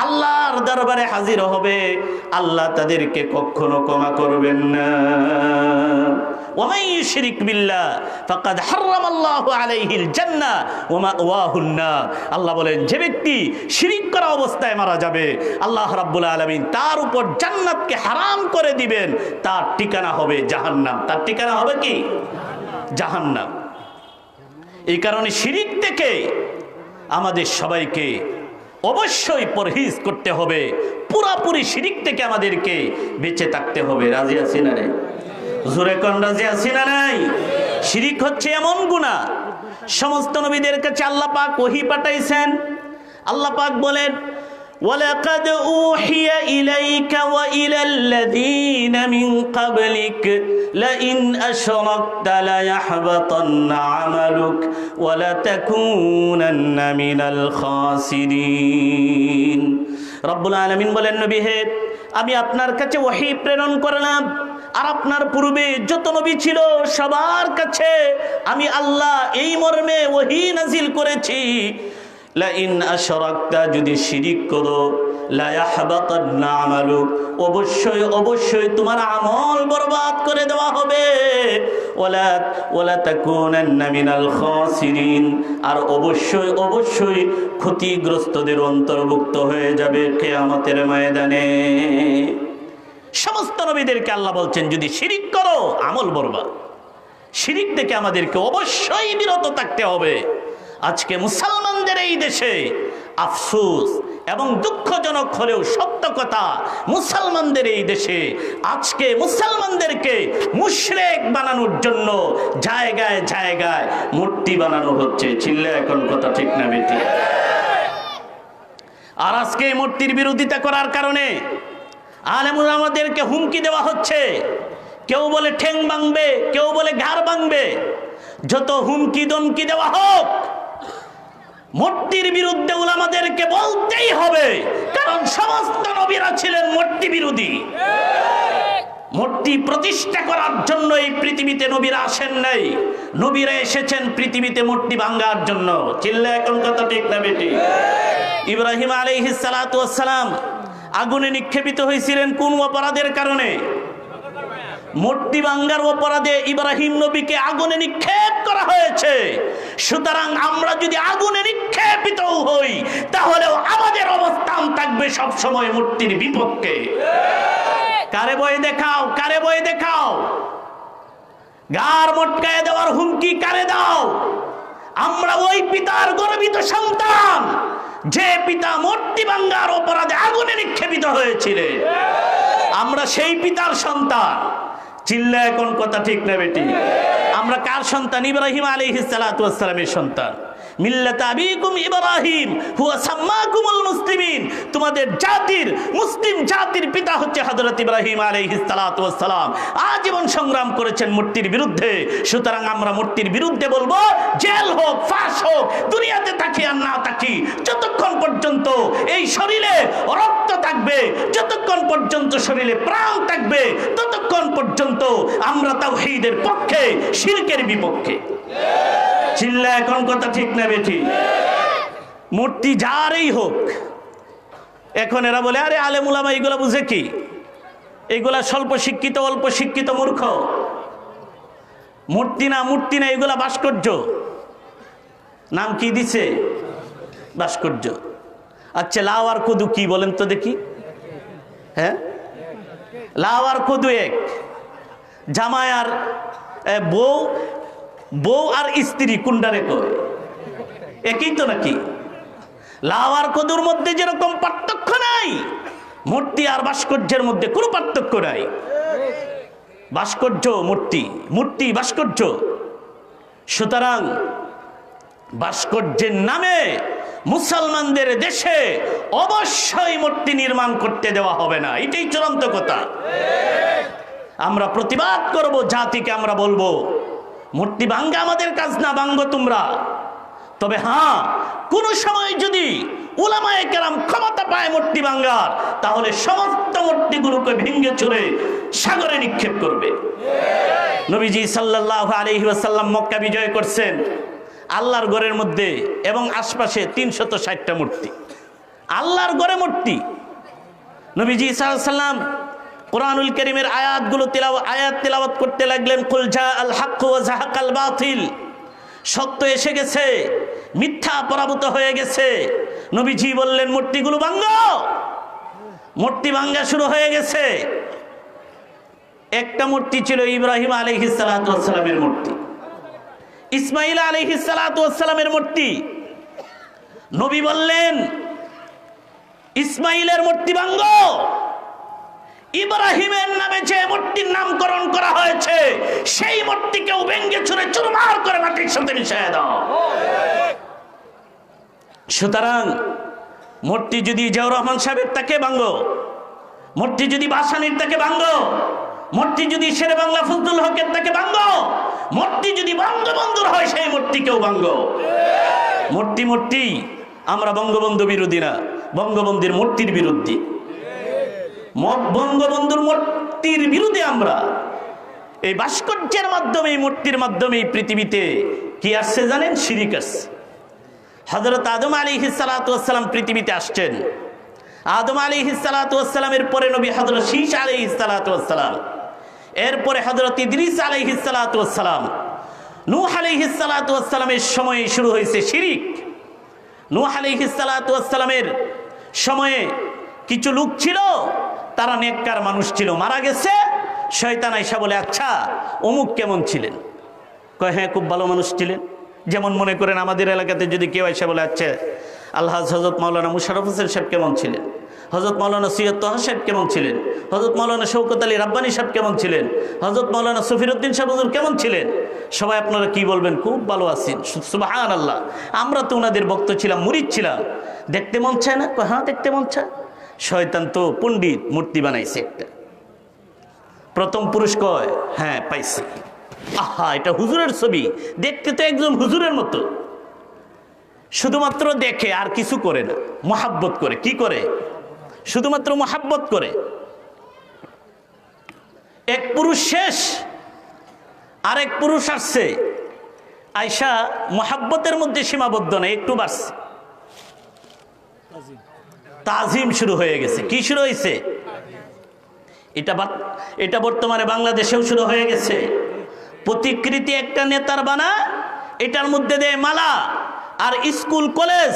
Speaker 1: আল্লাহর দরবারে হাজির হবে, আল্লাহ তাদেরকে কখনো ক্ষমা করবেন না। ওয়ামান ইউশরিক বিল্লাহ ফাকাদ হারামাল্লাহু আলাইহিল জান্নাহ ওয়া মাওয়াহুন নার। আল্লাহ বলেন, যে ব্যক্তি শিরক করা অবস্থায় মারা যাবে, আল্লাহ রাব্বুল আলামিন তার উপর জান্নাতকে হারাম করে দিবেন, তার ঠিকানা হবে জাহান্নাম। তার ঠিকানা হবে কি? জাহান্নাম। এই কারণে শিরক থেকে আমাদের সবাইকে অবশ্যই পরহেজ করতে হবে। পুরাপুরি শিরক থেকে আমাদেরকে বেঁচে থাকতে হবে। রাজি আছি না রে? জোরে কোন রাজি আছি না নাই? শিরক হচ্ছে এমন গুনাহ সমস্ত নবীদের কাছে আল্লাহ পাক ওহী পাঠাইছেন। আল্লাহ পাক বলেন, ওয়ালাকাদ উহিয়া ইলাইকা ওয়া ইলাল্লাযীনা মিন ক্বাবলিক লাইন আশরাকতা লায়াহবাতান্না আমালুক ওয়া লাতাকুনান্না মিনাল খাসিরিন। রব্বুল আলামিন বলেন, নবী হে, আমি আপনার কাছে ওহী প্রেরণ করলাম, আর আপনার পূর্বে যত নবী ছিল সবার কাছে আমি আল্লাহ এই মর্মে ওহী নাজিল করেছি, লাইন আশরাকতা, যদি শিরিক করো, লা ইয়াহবাতান্না আমালুক, অবশ্যই অবশ্যই তোমার আমল বরবাদ করে দেওয়া হবে, ওয়ালা তাকুনান্না মিনাল খাসিরিন, আর অবশ্যই অবশ্যই ক্ষতিগ্রস্তদের অন্তর্ভুক্ত হয়ে যাবে কিয়ামতের ময়দানে। সমস্ত নবীদেরকে আল্লাহ বলছেন, যদি শিরিক করো আমল বরবাদ। শিরিক থেকে আমাদেরকে অবশ্যই বিরত থাকতে হবে। আজকে মুসলমানদের এই দেশে আফসোস এবং দুঃখজনক হলেও সত্য কথা, মুসলমানদের এই দেশে আজকে মুসলমানদেরকে মুশরিক বানানোর জন্য জায়গায় জায়গায় মূর্তি বানানো হচ্ছে। চিল্লা এখন কথা ঠিক না বেটি? আর আজকে মূর্তির বিরোধিতা করার কারণে আলেমুল আমাদেরকে হুমকি দেওয়া হচ্ছে। কেউ বলে ঠ্যাং ভাঙবে, কেউ বলে ঘাড় ভাঙবে। যত হুমকি দমকি দেওয়া হোক, মূর্তির বিরুদ্ধে উলামাদেরকে বলতেই হবে, কারণ সমস্ত নবীরা ছিলেন মূর্তি বিরোধী। মূর্তি প্রতিষ্ঠা করার জন্য এই পৃথিবীতে নবীরা আসেন নাই, নবীরা এসেছেন পৃথিবীতে মূর্তি ভাঙার জন্য। চিল্লা এখন কথা ঠিক না বেটি? ইব্রাহিম আলাইহিস সালাতু ওয়াস সালাম আগুনে নিক্ষেপিত হয়েছিলেন কোন অপরাধের কারণে? মূর্তি ভাঙ্গার অপরাধে ইব্রাহিম নবীকে আগুনে নিক্ষেপ করা হয়েছে। সুতরাং আমরা যদি আগুনে নিক্ষেপিত হই, তাহলেও আমাদের অবস্থান থাকবে সব সময় মূর্তির বিপক্ষে। কারে ভয় দেখাও, কারে ভয় দেখাও? গার মটকায় দেওয়ার হুমকি কারে দাও? আমরা ওই পিতার গর্বিত সন্তান, যে পিতা মূর্তি ভাঙ্গার অপরাধে আগুনে নিক্ষেপিত হয়েছিলেন। আমরা সেই পিতার সন্তান। চিল্লা এখন কথা ঠিক না বেটি? আমরা কার সন্তান? ইব্রাহিম আলাইহিস সালাতু ওয়াস সালামের সন্তান। মিল্লাত আবিকুম ইব্রাহিম হুয়া সাম্মাকুমুল মুসলিমিন, তোমাদের জাতির, মুসলিম জাতির পিতা হচ্ছে হযরত ইব্রাহিম আলাইহিস সালাতু ওয়াস সালাম। আজীবন সংগ্রাম করেছেন মূর্তির বিরুদ্ধে। সুতরাং আমরা মূর্তির বিরুদ্ধে বলবো, জেল হোক, ফাঁস হোক, দুনিয়াতে থাকি আর না থাকি, যতক্ষণ পর্যন্ত এই শরীরে রক্ত থাকবে, যতক্ষণ পর্যন্ত শরীরে প্রাণ থাকবে, ততক্ষণ পর্যন্ত আমরা তাওহীদের পক্ষে, শিরকের বিপক্ষে। চিল্লা এখন কথা ঠিক না বেঠি? মূর্তি যারই হোক, এখন এরা বলে আরে আলেম উলামা এগুলা বুঝে কি? এগুলা স্বল্প শিক্ষিত, অল্প শিক্ষিত মূর্খ। মূর্তি না, মূর্তি না, এগুলা ভাস্কর্য। নাম কি দিছে? ভাস্কর্য। আচ্ছা, লাউ আর কদু কি বলেন তো দেখি? হ্যাঁ, লাউ আর কদু এক। জামাই আর বউ, বউ আর স্ত্রী কোনটারে কয়? একই তো নাকি? লাউ আর কদুর মধ্যে যেরকম পার্থক্য নাই, মূর্তি আর ভাস্কর্যের মধ্যে কোনো পার্থক্য নাই। ভাস্কর্য মূর্তি, মূর্তি ভাস্কর্য। সুতরাং ভাস্কর্যের নামে মুসলমানদের দেশে অবশ্যই মূর্তি নির্মাণ করতে দেওয়া হবে না, এটাই চূড়ান্ত কথা। আমরা প্রতিবাদ করব, জাতিকে আমরা বলবো, মূর্তি ভাঙ্গা আমাদের কাজ না, ভাঙ্গো তোমরা। তবে হ্যাঁ, কোন সময় যদি উলামায়ে কেরাম ক্ষমতা পায় মূর্তি ভাঙ্গার, তাহলে সমস্ত মূর্তিগুলোকে ভেঙে চুরে সাগরে নিক্ষেপ করবে। নবীজি সাল্লাল্লাহু আলাইহি ওয়াসাল্লাম মক্কা বিজয় করছেন, আল্লাহর ঘরের মধ্যে এবং আশপাশে 360টা মূর্তি, আল্লাহর ঘরে মূর্তি। নবীজি সাল্লাল্লাহু আলাইহি ওয়াসাল্লাম কুরআনুল কারীমের আয়াতগুলো তেলাওয়াত করতে লাগলেন। কুল জাআল হাক্কু ওয়া যাহাকাল বাতিল, সত্য এসে গেছে, মিথ্যা পরাভূত হয়ে গেছে। নবীজি বললেন মূর্তিগুলো ভাঙো। মূর্তি ভাঙা শুরু হয়ে গেছে। একটা মূর্তি ছিল ইব্রাহিম আলাইহিস সালাতু ওয়াস সালামের মূর্তি, ইসমাঈল আলাইহিস সালাতু ওয়াস সালামের মূর্তি। নবী বললেন ইসমাঈলের মূর্তি ভাঙো। ইব্রাহিমের নামে যে মূর্তির নামকরণ করা হয়েছে সেই মূর্তিকেও ভেঙে চুরে চুরমার করে মাটির সাথে মিশিয়ে দাও। সুতরাং মূর্তি যদি জিয়াউর রহমান সাহেবের তাকে ভাঙ্গো, মূর্তি যদি বাসানির তাকে ভাঙ্গো, মূর্তি যদি শেরে বাংলা ফজলুল হকের তাকে ভাঙ্গো, মূর্তি যদি বঙ্গবন্ধুর হয় সেই মূর্তিকেও ভাঙ্গো। মূর্তি আমরা বঙ্গবন্ধু বিরোধী না, বঙ্গবন্ধুর মূর্তির বিরুদ্ধে। বঙ্গবন্ধুর মূর্তির বিরুদ্ধে আমরা। এই ভাস্কর্যের মাধ্যমে, মূর্তির মাধ্যমে পৃথিবীতে কি আসছে জানেন? শিরিক আসছে। হযরত আদম আলাইহিস সালাতু ওয়াস সালাম পৃথিবীতে আসছেন। আদম আলাইহিস সালাতু ওয়াস সালামের পরে নবী হযরত শীশ আলাইহিস সালাতু ওয়াস সালাম, এরপরে হযরত ইদ্রিস আলাইহিস সালাতু ওয়াস সালাম, নূহ আলাইহিস সালাতু ওয়াস সালামের সময়ে শুরু হয়েছে শিরিক। নূহ আলাইহিস সালাতু ওয়াস সালামের সময়ে কিছু লোক ছিল, তারা নেককার মানুষ ছিল, মারা গেছে। শয়তান আইসা বলে, আচ্ছা অমুক কেমন ছিলেন? কয় হ্যাঁ খুব ভালো মানুষ ছিলেন। যেমন মনে করেন আমাদের এলাকাতে যদি কেউ আইসা বলে, আচ্ছা আল্লাহ হযরত মাওলানা মুশাররফ হোসেন সাহেব কেমন ছিলেন, হযরত মাওলানা সৈয়দ তাহা সাহেব কেমন ছিলেন, হযরত মাওলানা শওকত আলী রাব্বানী সাহেব কেমন ছিলেন, হযরত মাওলানা সফিরউদ্দিন সাহেব হুজুর কেমন ছিলেন, সবাই আপনারা কি বলবেন? খুব ভালো আছেন, সুবহানাল্লাহ। আমরা তো ওনাদের ভক্ত ছিলাম, মুরিদ ছিলাম। দেখতে মন চায় না? হ্যাঁ দেখতে মন চায়। শয়তান তো পণ্ডিত মূর্তি বানাইছে একটা। প্রথম পুরুষ কয় হ্যাঁ পাইছি, আহা এটা হুজুরের ছবি, দেখতে তো একজন হুজুরের মতো। শুধুমাত্র দেখে আর কিছু করে না, মহাব্বত করে। কি করে? শুধুমাত্র মহাব্বত করে। এক পুরুষ শেষ, আরেক পুরুষ আসছে, আয়সা মহাব্বতের মধ্যে সীমাবদ্ধ না, একটু বাড়ছে, তাজিম শুরু হয়ে গেছে। কি শুরু হয়েছে? এটা বর্তমানে বাংলাদেশেও শুরু হয়ে গেছে। প্রতিকৃতি একটা নেতার বানা, এটার মধ্যে দেয় মালা। আর স্কুল কলেজ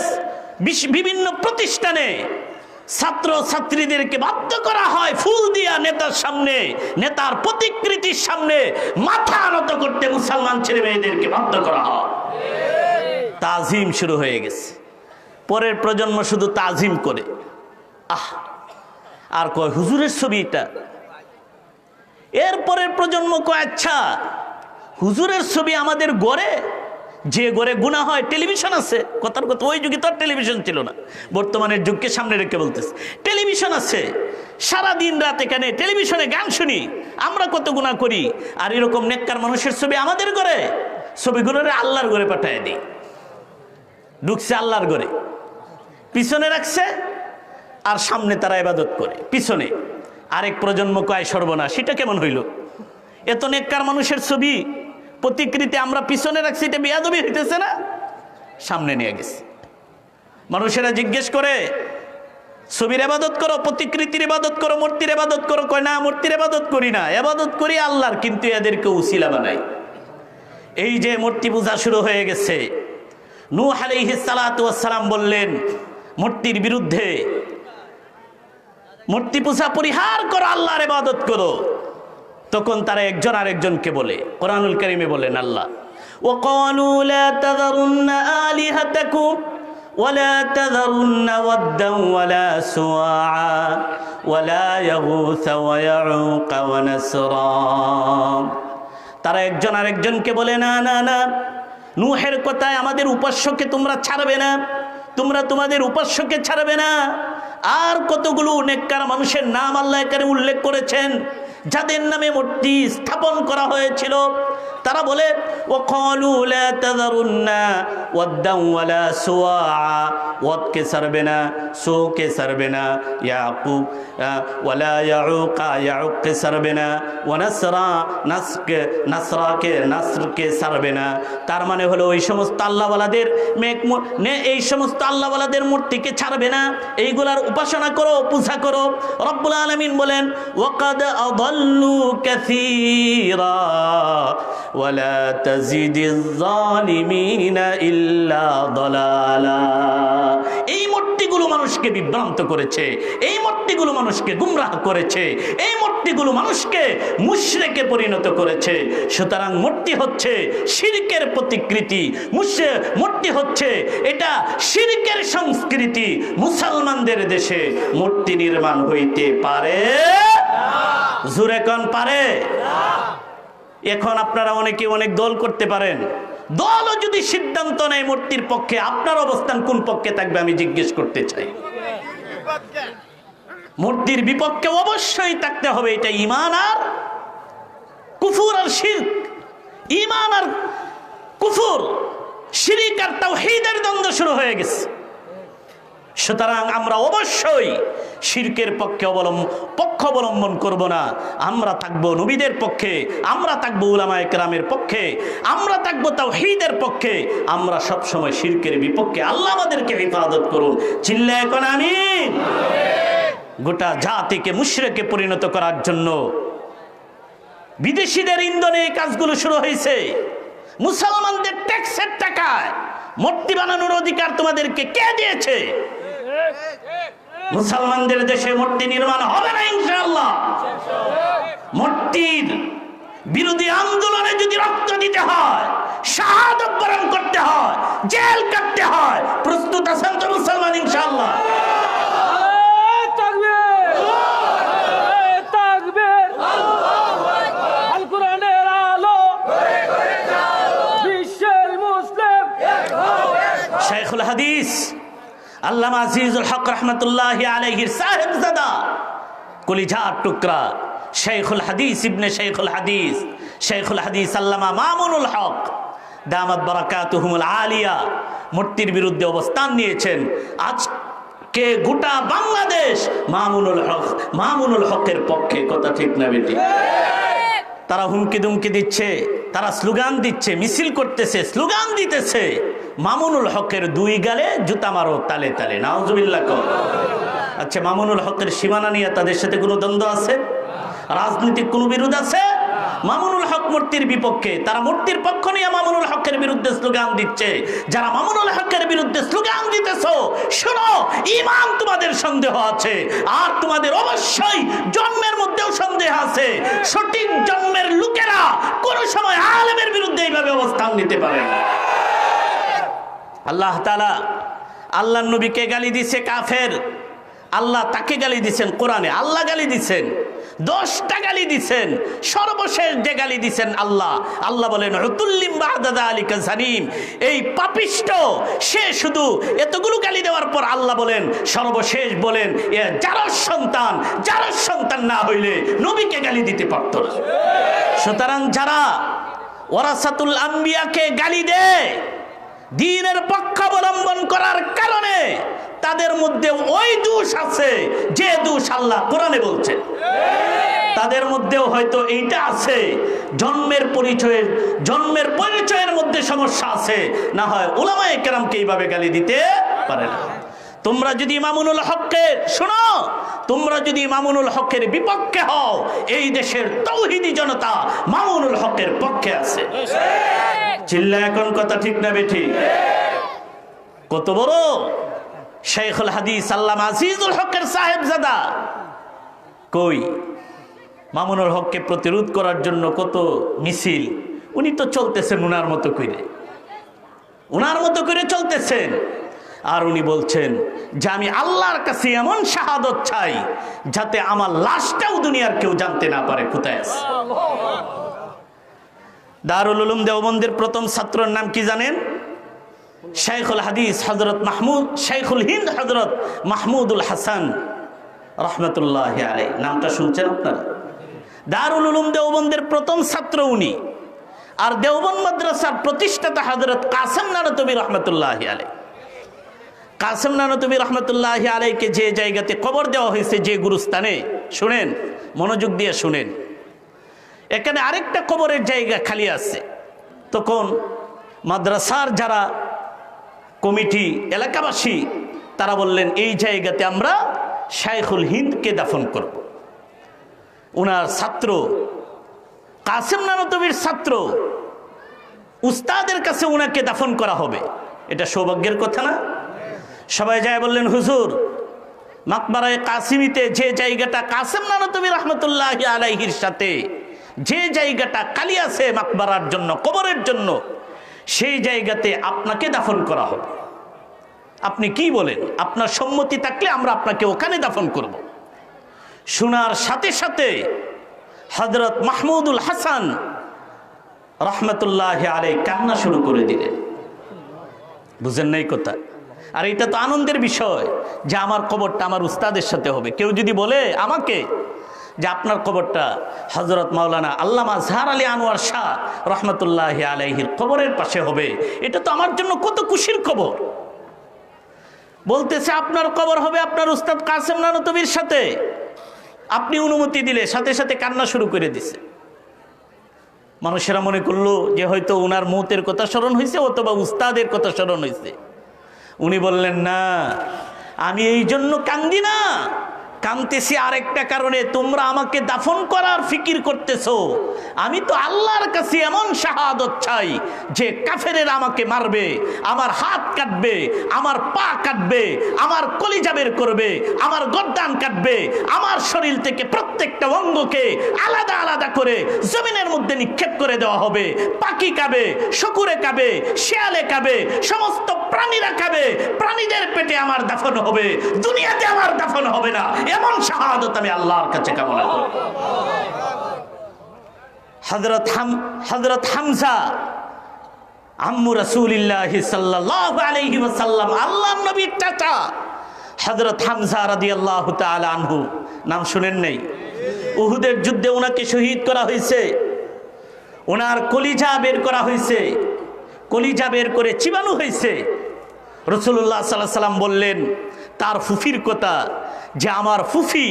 Speaker 1: বিভিন্ন প্রতিষ্ঠানে ছাত্র ছাত্রীদেরকে বাধ্য করা হয় ফুল দিয়া নেতার সামনে, নেতার প্রতিকৃতির সামনে মাথা নত করতে মুসলমান ছেলে মেয়েদেরকে বাধ্য করা হয়। তাজিম শুরু হয়ে গেছে। পরের প্রজন্ম শুধু তাজিম করে, আহ আর কয় হুজুরের ছবি এটা। এরপরের প্রজন্ম কয় আচ্ছা হুজুরের ছবি আমাদের গড়ে, যে গড়ে গুনাহ হয় টেলিভিশন আছে। কথার কথা, ওই যুগে তো আর টেলিভিশন ছিল না, বর্তমানের যুগকে সামনে রেখে বলতেছে। টেলিভিশন আছে, সারা দিন রাত এখানে টেলিভিশনে গান শুনি, আমরা কত গুনাহ করি। আর এরকম নেককার মানুষের ছবি আমাদের ঘরে, ছবিগুলোরে আল্লাহর ঘরে পাঠায় দিই। ঢুকছে আল্লাহর ঘরে, পিছনে রাখছে, আর সামনে তারা ইবাদত করে পিছনে। আরেক প্রজন্ম কয় সর্বনাশ, সেটা কেমন হইল? এত নেককার মানুষের ছবি প্রতিকৃতি আমরা পিছনে রাখছি, এটা বেয়াদবি হইতেছে না? সামনে নিয়ে গেছে। মানুষেরা জিজ্ঞেস করে ছবির ইবাদত করো, প্রতিকৃতির ইবাদত করো, মূর্তির ইবাদত করো? কয় না, মূর্তির ইবাদত করি না, ইবাদত করি আল্লাহর, কিন্তু এদেরকে উসিলা বানাই। এই যে মূর্তি পূজা শুরু হয়ে গেছে। নূহ আলাইহিস সালাতু ওয়াস সালাম বললেন মূর্তির বিরুদ্ধে, মূর্তি পূজা পরিহার করো, আল্লাহর ইবাদত করো। তখন তারা একজন আরেকজনকে বলে, কোরআনুল কারীমে বলেন আল্লাহ, ওয়াকালু লা তাযারুন্না আলিহাতাকুম ওয়ালা তাযারুন্না ওয়াদ্দান ওয়ালা সুআআ ওয়ালা ইয়াগুস ওয়া ইয়াউক ওয়া নাসরা। তারা একজন আরেকজনকে বলে, না না না, নূহের কথায় আমাদের উপাস্যকে তোমরা ছাড়বে না, তোমরা তোমাদের উপাস্যকে ছাড়বে না। আর কতগুলো নেককার মানুষের নাম আল্লাহ এখানে উল্লেখ করেছেন যাদের নামে মূর্তি স্থাপন করা হয়েছিল। তারা বলে ওয়াকালু লা তাযারুন্না ওয়াদ্দান ওয়ালা সুআআ, ওয়াদকে ছাড়বে না, সুকে ছাড়বে না, ইয়াকুব ওয়ালা ইয়াউকা, ইয়াউককে ছাড়বে না, ওয়া নাসরা, নাসরকে ছাড়বে না। তার মানে হলো ওই সমস্ত আল্লাহওয়ালাদের এই সমস্ত আল্লাহওয়ালাদের মূর্তিকে ছাড়বে না, এইগুলার উপাসনা করো, পূজা করো। রব্বুল আলামিন বলেন ওয়াকাদ আযাল্লু কাসীরা ওয়ালা তাজিদিজ যালিমিনা ইল্লা দালালা। এই মূর্তিগুলো মানুষকে বিভ্রান্ত করেছে, এই মূর্তিগুলো মানুষকে গুমরাহ করেছে, এই মূর্তিগুলো মানুষকে মুশরিকে পরিণত করেছে। সুতরাং মূর্তি হচ্ছে শিরকের প্রতিকৃতি, মূর্তি হচ্ছে এটা শিরকের সংস্কৃতি। মুসলমানদের দেশে মূর্তি নির্মাণ হইতে পারে না। জোরে কোন পারে? এখন আপনারা অনেকে অনেক দল করতে পারেন, দলও যদি সিদ্ধান্ত নেয় মূর্তির পক্ষে, আপনার অবস্থান কোন পক্ষে থাকবে আমি জিজ্ঞেস করতে চাই। মূর্তির বিপক্ষে অবশ্যই থাকতে হবে। এটা ঈমান আর কুফর আর শিরক, ঈমান আর কুফর, শিরক আর তাওহীদের দ্বন্দ্ব শুরু হয়ে গেছে। সুতরাং আমরা অবশ্যই শিরকের পক্ষে পক্ষ অবলম্বন করব না। আমরা থাকবো নবীদের পক্ষে, আমরা থাকবো উলামায়ে কেরামের পক্ষে, আমরা থাকবো তাওহীদের পক্ষে। আমরা সব সময় শিরকের বিপক্ষে। আল্লাহ আমাদেরকে হেফাজত করুন। চিল্লায়ে কোন আমিন। গোটা জাতিকে মুশরিকে পরিণত করার জন্য বিদেশিদের ইন্ধনে এই কাজগুলো শুরু হয়েছে। মুসলমানদের ট্যাক্সের টাকায় মূর্তি বানানোর অধিকার তোমাদেরকে কে দিয়েছে? মুসলমানদের দেশে মূর্তি নির্মাণ হবে না ইনশাআল্লাহ। মূর্তির বিরোধী আন্দোলনে যদি রক্ত দিতে হয়, শাহাদাত বরণ করতে হয়, জেল কাটতে হয়, প্রস্তুত আছেন তো মুসলমান ইনশাআল্লাহ? শাইখুল হাদিস আল্লামা আজিজুল হক রহমতুল্লাহি আলাইহির সাহেবজাদা, কলিজার টুকরা শাইখুল হাদিস ইবনে শাইখুল হাদিস আল্লামা মামুনুল হক দামাত বারাকাতুহুমুল আলিয়া মূর্তির বিরুদ্ধে অবস্থান নিয়েছেন। আজকে গোটা বাংলাদেশ মামুনুল হকের পক্ষে। কথা ঠিক না বেটি? তারা হুমকি দুমকি দিচ্ছে, তারা স্লোগান দিচ্ছে, মিছিল করতেছে, স্লোগান দিতেছে। মামুনুল হকের দুই গালে জুতা মারো তালে তালে, নাউজুবিল্লাহ। আচ্ছা, মামুনুল হকের সীমানা নিয়ে তাদের সাথে কোনো দ্বন্দ্ব আছে? রাজনৈতিক কোনো বিরোধ আছে? মামুনুল হক মূর্তির বিপক্ষে, তারা মূর্তির পক্ষ নিয়ে মামুনুল হকের বিরুদ্ধে স্লোগান দিচ্ছে। যারা মামুনুল হকের বিরুদ্ধে স্লোগান দিতেছো, শোনো, ঈমান তোমাদের সন্দেহ আছে, আর তোমাদের অবশ্যই জন্মের মধ্যেও সন্দেহ আছে। সঠিক জন্মের লোকেরা কোন সময় আলেমের বিরুদ্ধে এইভাবে অবস্থান নিতে পারে না। আল্লাহ তাআলা আল্লাহর নবীকে গালি দিছে কাফের। আল্লাহ তাকে গালি দিছেন কোরআনে, আল্লাহ গালি দিছেন, 10টা গালি দিছেন। সর্বশেষ যে গালি দিছেন আল্লাহ বলেন উতুল্লিম বা'দা যালিকা জানিম। এই পাপিষ্ট সে শুধু এতগুলো গালি দেওয়ার পর আল্লাহ বলেন, সর্বশেষ বলেন, যার সন্তান না হইলে নবীকে গালি দিতে পারত না। সুতরাং যারা ওয়ারাসাতুল আম্বিয়াকে গালি দেয় দ্বীনের পক্ষ অবলম্বন করার কারণে, তাদের মধ্যে ওই দোষ আছে যে দোষ আল্লাহ কোরআনে বলছেন। তাদের মধ্যেও হয়তো এইটা আছে, জন্মের পরিচয়ের মধ্যে সমস্যা আছে, না হয় উলামায়ে কেরামকে এইভাবে গালি দিতে পারে না। তোমরা যদি মামুনুল হককে শোনো, তোমরা যদি মামুনুল হকের বিপক্ষে হও, এই দেশের তাওহীদি জনতা মামুনুল হকের পক্ষে আছে। চিল্লা এখন কথা ঠিক না বেঠি? কত বড় শাইখুল হাদিস আল্লামা আজিজুল হকের সাহেবজাদা। কই মামুনুল হককে প্রতিরোধ করার জন্য কত মিছিল, উনি তো চলতেছেন উনার মতো করে চলতেছেন। আর উনি বলছেন যে আমি আল্লাহর কাছে এমন শাহাদত চাই যাতে আমার লাশটাও দুনিয়ার কেউ জানতে না পারে কোথায় আছে। দারুল উলুম দেওবন্দের প্রথম ছাত্রের নাম কি জানেন? শাইখুল হাদিস শাইখুল হিন্দ হযরত মাহমুদুল হাসান রহমতুল্লাহি আলাইহি। নামটা শুনছেন আপনারা? দারুল উলুম দেওবন্দের প্রথম ছাত্র উনি। আর দেওবন্দ মাদ্রাসার প্রতিষ্ঠাতা হযরত কাসেম নানতবী রহমতুল্লাহি আলাইহি। কাসেম নানতবী রহমতুল্লাহি আলাইহিকে যে জায়গাতে কবর দেওয়া হয়েছে, যে গুরুস্থানে, শুনেন, মনোযোগ দিয়ে শুনেন, এখানে আরেকটা কবরের জায়গা খালি আছে। তখন মাদ্রাসার যারা কমিটি, এলাকাবাসী, তারা বললেন এই জায়গাতে আমরা শাইখুল হিন্দকে দাফন করব। উনার ছাত্র, কাসেম নানতবীর ছাত্র, উস্তাদের কাছে উনাকে দাফন করা হবে। এটা সৌভাগ্যের কথা না? সবাই যায় বললেন, হুজুর, মাকবারায়ে কাসিমিতে যে জায়গাটা কাসেম নানতবী রহমতুল্লাহি আলাইহির সাথে যে জায়গাটা খালি আছে মাকবারার জন্য, কবরের জন্য, সেই জায়গাতে আপনাকে দাফন করা হবে। আপনি কি বলেন? আপনার সম্মতি থাকলে আমরা আপনাকে ওখানে দাফন করব। শোনার সাথে সাথে হযরত মাহমুদুল হাসান রহমতুল্লাহ আলাইহি কান্না শুরু করে দিলেন। বুঝেন নাই কথা? আর এটা তো আনন্দের বিষয় যে আমার কবরটা আমার উস্তাদের সাথে হবে। কেউ যদি বলে আমাকে যে আপনার কবরটা হযরত মাওলানা আল্লামা আজহার আলী আনোয়ার শাহ রহমতুল্লাহ আলাইহির কবরের পাশে হবে, এটা তো আমার জন্য কত খুশির খবর। বলতেছে আপনার কবর হবে আপনার উস্তাদ কাসেম নানতবির সাথে। আপনি অনুমতি দিলে সাথে সাথে কান্না শুরু করে দিছে। মানুষেরা মনে করলো যে হয়তো ওনার মৌতের কথা স্মরণ হয়েছে অথবা উস্তাদের কথা স্মরণ হয়েছে। উনি বললেন, না, আমি এই জন্য কান্দি না, কাঁদতেছি আরেকটা কারণে। তোমরা আমাকে দাফন করার ফিকির করতেছো, আমি তো আল্লাহর কাছে এমন শাহাদত চাই যে কাফেরেরা আমাকে মারবে, আমার হাত কাটবে, আমার পা কাটবে, আমার কলিজা বের করবে, আমার গর্দান কাটবে, আমার শরীর থেকে প্রত্যেকটা অঙ্গকে আলাদা আলাদা করে জমিনের মধ্যে নিক্ষেপ করে দেওয়া হবে। পাখি খাবে, শকুরে খাবে, শেয়ালে খাবে, সমস্ত প্রাণীরা খাবে, প্রাণীদের পেটে আমার দাফন হবে, দুনিয়াতে আমার দাফন হবে না। এমন শাহাদত আমি আল্লাহর কাছে কামনা করি। হযরত হামজা আম্মু রাসূলুল্লাহ সাল্লাল্লাহু আলাইহি ওয়াসাল্লাম, আল্লাহর নবীর চাচা হযরত হামজা রাদিয়াল্লাহু তাআলা আনহু, নাম শুনেন নাই? উহুদের যুদ্ধে ওনাকে শহীদ করা হয়েছে। ওনার কলিজা বের করা হয়েছে, কলিজা বের করে চিবানো হয়েছে। রাসূলুল্লাহ সাল্লাল্লাহু আলাইহি ওয়াসাল্লাম বললেন তার ফুফির কথা, যে আমার ফুফি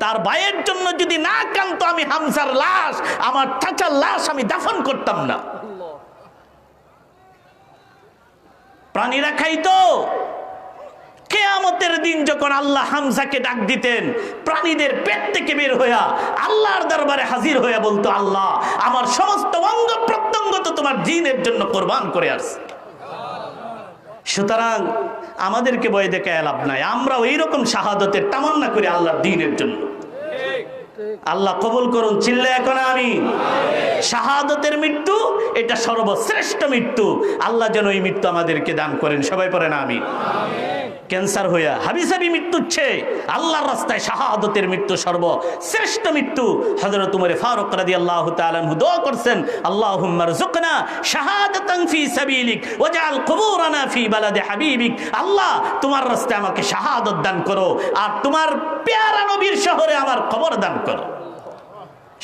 Speaker 1: তার ভাইয়ের জন্য যদি না কাঁদতো আমি হামজার লাশ, আমার চাচার লাশ আমি দাফন করতাম না। প্রাণীরা খাইতো। কিয়ামতের দিন যখন আল্লাহ হামজাকে ডাক দিতেন, প্রাণীদের পেট থেকে বের হইয়া আল্লাহর দরবারে হাজির হইয়া বলতো, আল্লাহ আমার সমস্ত অঙ্গ প্রত্যঙ্গ তো তোমার দ্বীনের জন্য কোরবান করে আসছে। সুতরাং আমাদেরকে ভয় দেখায় লাভ নাই, আমরা এইরকম শাহাদতের তামান্না করি আল্লাহর দ্বীনের জন্য। আল্লাহ কবুল করুন, চিল্লায় এখন আমিন। শাহাদতের মৃত্যু এটা সর্বশ্রেষ্ঠ মৃত্যু। আল্লাহ যেন এই মৃত্যু আমাদেরকে দান করেন, সবাই পড়েন আমিন। ক্যান্সার হইয়া হাবিজাবি মৃত্যুচ্ছে, আল্লাহর রাস্তায় শাহাদতের মৃত্যু সর্বশ্রেষ্ঠ মৃত্যু। হযরত উমর ফারুক রাদিয়াল্লাহু তাআলা আনহু দোয়া করছেন, আল্লাহুম্মা রযুকনা শাহাদাতান ফি সাবিলিক ওয়াজআল কুবুরানা ফি বালাদি হাবিবিক। আল্লাহ তোমার রাস্তায় আমাকে শাহাদত দান করো, আর তোমার প্যারা নবীর শহরে আমার কবর দান করো।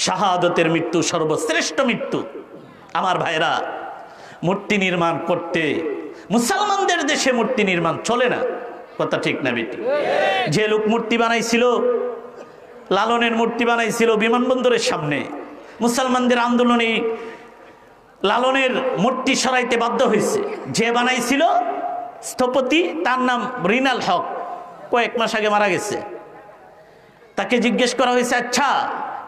Speaker 1: শাহাদতের মৃত্যু সর্বশ্রেষ্ঠ মৃত্যু। আমার ভাইরা, মূর্তি নির্মাণ করতে মুসলমানদের দেশে মূর্তি নির্মাণ চলে না, কথা ঠিক না বেটি? যে লোক মূর্তি বানাইছিল, লালনের মূর্তি বানাইছিল বিমানবন্দরের সামনে, মুসলমানদের আন্দোলনে লালনের মূর্তি সরাইতে বাধ্য হয়েছে। যে বানাইছিল স্থপতি, তার নাম রিনাল হক, কয়েক মাস আগে মারা গেছে। তাকে জিজ্ঞেস করা হয়েছে, আচ্ছা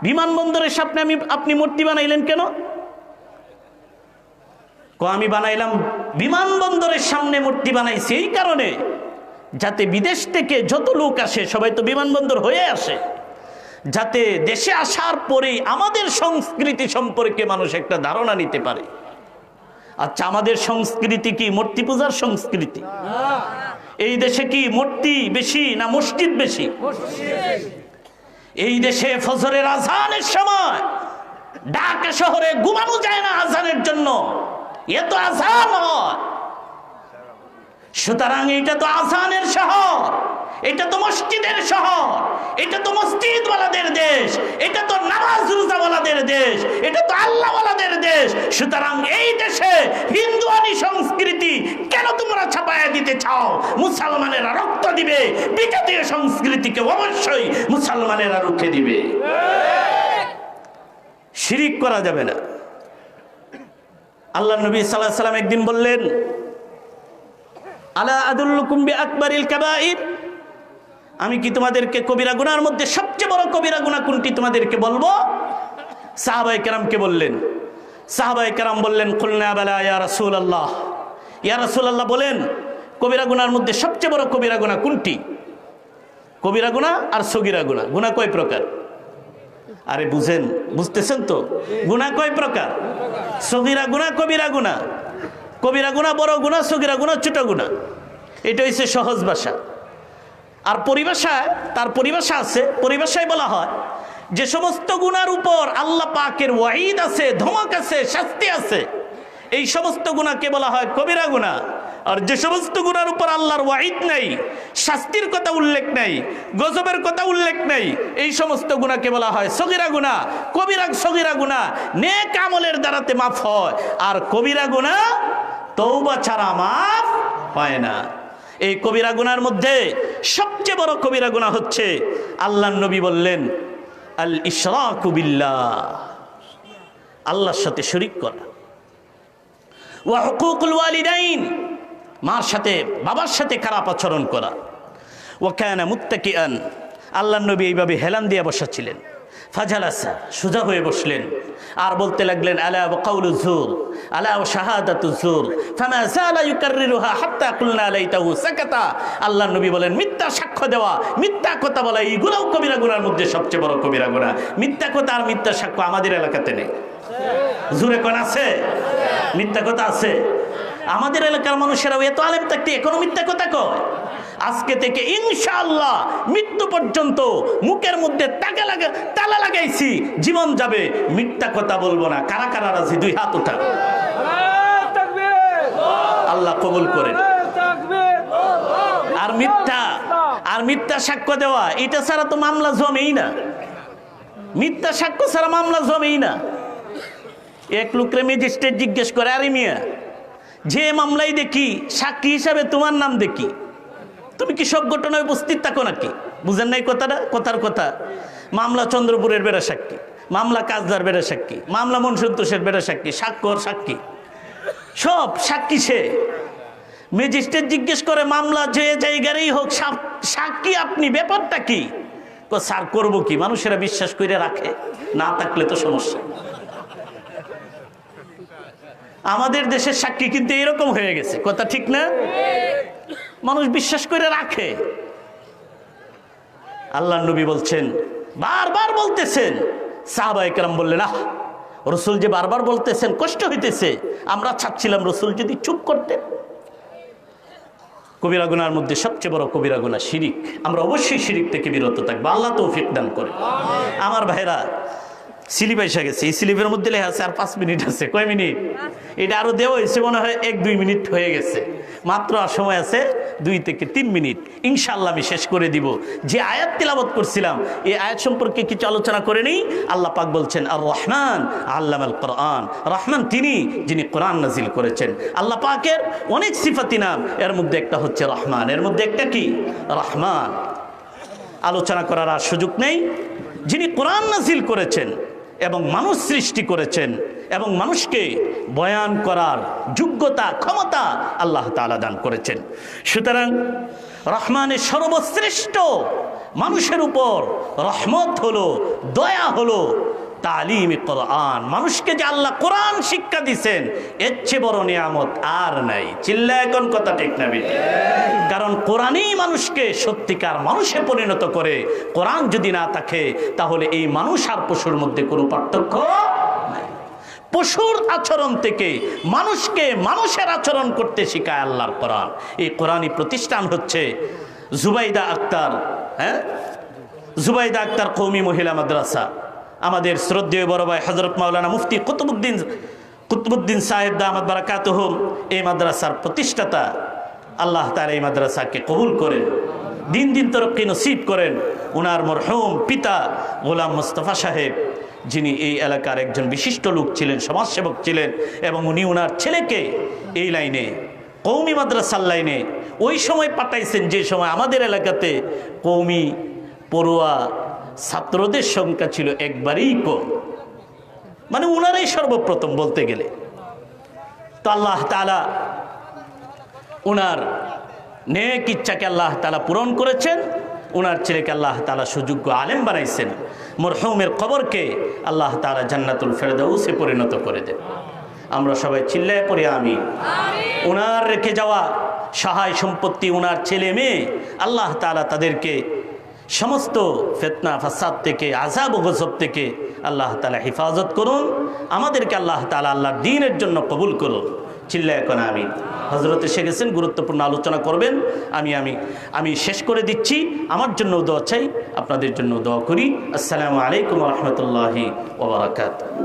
Speaker 1: বিমানবন্দরের সামনে আপনি মূর্তি বানাইলেন কেন? আমি বানাইলাম বিমানবন্দরের সামনে মূর্তি বানাইছি এই কারণে, যাতে বিদেশ থেকে যত লোক আসে সবাই তো বিমানবন্দর হয়ে আসে, যাতে দেশে আসার পরে আমাদের সংস্কৃতি সম্পর্কে মানুষ একটা ধারণা নিতে পারে। আচ্ছা, আমাদের সংস্কৃতি কি মূর্তি পূজার সংস্কৃতি? এই দেশে কি মূর্তি বেশি না মসজিদ বেশি? এই দেশে ফজরের আজানের সময় ঢাকা শহরে ঘুমানো যায় না আজানের জন্য, এত আজান হয়। সুতরাং এটা তো আজানের শহর, এটা তো মসজিদের শহর, এটা তো মসজিদওয়ালাদের দেশ, এটা তো নামাজ রোজাওয়ালাদের দেশ, এটা তো আল্লাহওয়ালাদের দেশ। সুতরাং এই দেশে হিন্দুয়ানি সংস্কৃতি কেন তোমরা ছাপায়া দিতে চাও? মুসলমানেরা রক্ত দিবে, বিজাতীয় সংস্কৃতিকে অবশ্যই মুসলমানেরা রুখে দিবে। শিরিক করা যাবে না। আল্লাহ নবী সাল্লাল্লাহু আলাইহি ওয়াসাল্লাম একদিন বললেন, আলা আদুল্লুকুম বিআকবারিল কাবাইর, আমি কি তোমাদেরকে কবিরা গুনার মধ্যে সবচেয়ে বড় কবিরা গুনাহ কোনটি তোমাদেরকে বলবো? সাহাবায়ে কেরামকে বললেন। সাহাবায়ে কেরাম বললেন, কুলনা বালা ইয়া রাসূলুল্লাহ, ইয়া রাসূলুল্লাহ বলেন কবিরা গুনার মধ্যে সবচেয়ে বড় কবিরা গুনাহ কোনটি? কবিরা গুনাহ আর সগীরা গুনাহ, গুনাহ কয় প্রকার? আরে বুঝেন, বুঝতেছেন তো? গুনাহ কয় প্রকার? সগীরা গুনাহ, কবিরা গুনাহ। কবিরা গুনাহ বড় গুনাহ, সগীরা গুনাহ ছোট গুনাহ। এটা হচ্ছে সহজ ভাষা। আর পরিভাষায়, তার পরিভাষা আছে, পরিভাষায় বলা হয় যে সমস্ত গুনার উপর আল্লাহ পাকের ওয়াইদ আছে, ধমক আছে, শাস্তি আছে, এই সমস্ত গুনাহকে বলা হয় কবিরা গুনাহ। আর যে সমস্ত গুনার উপর আল্লাহর ওয়াইদ নাই, শাস্তির কথা উল্লেখ নাই, গজবের কথা উল্লেখ নাই, এই সমস্ত গুনাহকে বলা হয় সগীরা গুনাহ। কবিরা সগীরা গুনাহ নেক আমলের দ্বারাতে মাফ হয়, আর কবিরা গুনাহ তওবা ছাড়া মাফ হয় না। এই কবিরা গুনার মধ্যে সবচেয়ে বড় কবিরা গুনাহ হচ্ছে, আল্লাহর নবী বললেন, আল ইশরাকু বিল্লাহ, আল্লাহর সাথে শরীক করা। ওয়া হুকুকুল ওয়ালিদাইন, মার সাথে বাবার সাথে খারাপ আচরণ করা। ওয়া কানা মুত্তাকিআন, আল্লাহর নবী এইভাবে হেলান দিয়ে বসাছিলেন। ফাজালাসা, সোজা হয়ে বসলেন, আর বলতে লাগলেন, আলা ওয়া কাউলু যুর, আলা ওয়া শাহাদাতু যুর, ফামা যালা ইউকাররিরুহা হাত্তা কুলনা লাইতাহু সাকাতা। আল্লাহর নবী বলেন, মিথ্যা সাক্ষ্য দেওয়া, মিথ্যা কথা বলা, এইগুলোও কবিরা গুনার মধ্যে সবচেয়ে বড় কবিরা গুনাহ। মিথ্যা কথা আর মিথ্যা সাক্ষ্য আমাদের এলাকাতে নেই। জুরে কোন আছে? মিথ্যা কথা আছে। আমাদের এলাকার মানুষেরাও এত আলেম থাকতে এখনো মিথ্যা কথা কয়। আজকে থেকে ইনশাআল্লাহ মৃত্যু পর্যন্ত মুখের মধ্যে তালা লাগাইছি, জীবন যাবে মিথ্যা কথা বলবো না। কারা কারা রাজি? দুই হাত উঠান। আল্লাহ কবুল করেন। আর মিথ্যা সাক্ষ্য দেওয়া, এটা ছাড়া তো মামলা জমেই না। মিথ্যা সাক্ষ্য ছাড়া মামলা জমেই না। এক লোকরে ম্যাজিস্ট্রেট জিজ্ঞেস করে, আরে মিয়া, যে মামলাই দেখি সাক্ষী হিসাবে তোমার নাম দেখি, তুমি কি সব ঘটনায় উপস্থিত থাকো নাকি? বুঝেন নাই কথাটা? কথার কথা, মামলা চন্দ্রপুরের বেড়া সাক্ষী, মামলা কাজদার বেড়া সাক্ষী, মামলা মনসন্তোষের বেড়া সাক্ষী, সাক্ষর সাক্ষী, সব সাক্ষী সে। ম্যাজিস্ট্রেট জিজ্ঞেস করে, মামলা যে জায়গারই হোক সাক্ষী আপনি, ব্যাপারটা কি? স্যার করবো কি, মানুষেরা বিশ্বাস করে রাখে, না থাকলে তো সমস্যা। আমাদের দেশের সাক্ষী কিন্তু এরকম হয়ে গেছে, কথা ঠিক না? মানুষ বিশ্বাস করে রাখে। আল্লাহর নবী বলছেন, বারবার বলতেছেন, সাহাবায়ে কেরাম বললেন, আহ, রসুল যে বারবার বলতেছেন কষ্ট হইতেছে, আমরা চাচ্ছিলাম রসুল যদি চুপ করতেন। কবিরা গুনার মধ্যে সবচেয়ে বড় কবিরা গুনাহ শিরিক। আমরা অবশ্যই শিরিক থেকে বিরত থাকবো, আল্লাহ তৌফিক দান করে। আমার ভাইরা, স্লিপ এসে গেছে, এই স্লিপের মধ্যে লেখা আছে আর 5 মিনিট আছে। কয় মিনিট? এটা আরো দেওয়া হয়েছে মনে হয় 1-2 মিনিট হয়ে গেছে, মাত্র আর সময় আছে 2 থেকে 3 মিনিট। ইনশাআল্লাহ আমি শেষ করে দিব। যে আয়াত তিলাওয়াত করছিলাম, এই আয়াত সম্পর্কে কিছু আলোচনা করে নেই। আল্লাহ পাক বলছেন, আর রহমান আল্লামাল কোরআন, রহমান তিনি যিনি কোরআন নাজিল করেছেন। আল্লাহ পাকের অনেক সিফাতি নাম, এর মধ্যে একটা হচ্ছে রহমান। এর মধ্যে একটা কি? রহমান। আলোচনা করার আর সুযোগ নেই। যিনি কোরআন নাজিল করেছেন এবং মানুষ সৃষ্টি করেছেন এবং মানুষকে বয়ান করার যোগ্যতা, ক্ষমতা আল্লাহ তাআলা দান করেছেন। সুতরাং রহমানের সর্বশ্রেষ্ঠ মানুষের উপর রহমত হলো, দয়া হলো তালিমে কোরআন। মানুষকে যে আল্লাহ কোরআন শিক্ষা দিচ্ছেন, এর চেয়ে বড় নিয়ামত আর নাই। চিল্লা এখন কথা ঠিক না বেটি? কারণ কোরআনই মানুষকে সত্যিকার মানুষে পরিণত করে। কোরআন যদি না থাকে, তাহলে এই মানুষ আর পশুর মধ্যে কোনো পার্থক্য নাই। পশুর আচরণ থেকে মানুষকে মানুষের আচরণ করতে শিখায় আল্লাহর কোরআন। এই কোরআনই প্রতিষ্ঠান হচ্ছে জুবাইদা আক্তার, জুবাইদা আক্তার কওমি মহিলা মাদ্রাসা। আমাদের শ্রদ্ধেয় বড় ভাই হযরত মাওলানা মুফতি কুতুবউদ্দিন সাহেব দামাত বারাকাতুহুম এই মাদ্রাসার প্রতিষ্ঠাতা। আল্লাহ তাআলা এই মাদ্রাসাকে কবুল করেন, দিন দিন তরক্কি নসিব করেন। ওনার মরহুম পিতা গোলাম মোস্তফা সাহেব, যিনি এই এলাকার একজন বিশিষ্ট লোক ছিলেন, সমাজসেবক ছিলেন, এবং উনি ওনার ছেলেকে এই লাইনে, কওমি মাদ্রাসার লাইনে ওই সময় পাঠাইছেন যে সময় আমাদের এলাকাতে কওমি পড়ুয়া ছাত্রদের সংখ্যা ছিল একবারেই কম। মানে উনারাই সর্বপ্রথম বলতে গেলে। তো আল্লাহ তাআলা উনার নেক ইচ্ছাকে আল্লাহ তাআলা পূরণ করেছেন। উনার ছেলেকে আল্লাহ তাআলা সুযোগ্য আলেম বানাইছেন। মরহুমের কবরকে আল্লাহ তাআলা জান্নাতুল ফেরদাউসে পরিণত করে দেন। আমরা সবাই চিল্লায় পড়ি আমিন। উনার রেখে যাওয়া সহায় সম্পত্তি, উনার ছেলে মেয়ে, আল্লাহ তাআলা তাদেরকে সমস্ত ফিতনা ফাসাদ থেকে, আযাব ও গজব থেকে আল্লাহ তাআলা হেফাজত করুন। আমাদেরকে আল্লাহ তাআলা আল্লাহর দ্বীনের জন্য কবুল করুন। চিল্লা এখন আমিন। হজরত এসে গেছেন, গুরুত্বপূর্ণ আলোচনা করবেন। আমি শেষ করে দিচ্ছি। আমার জন্য দোয়া চাই, আপনাদের জন্য দোয়া করি। আসসালামু আলাইকুম ওয়া রাহমাতুল্লাহি ওয়া বারাকাতুহু।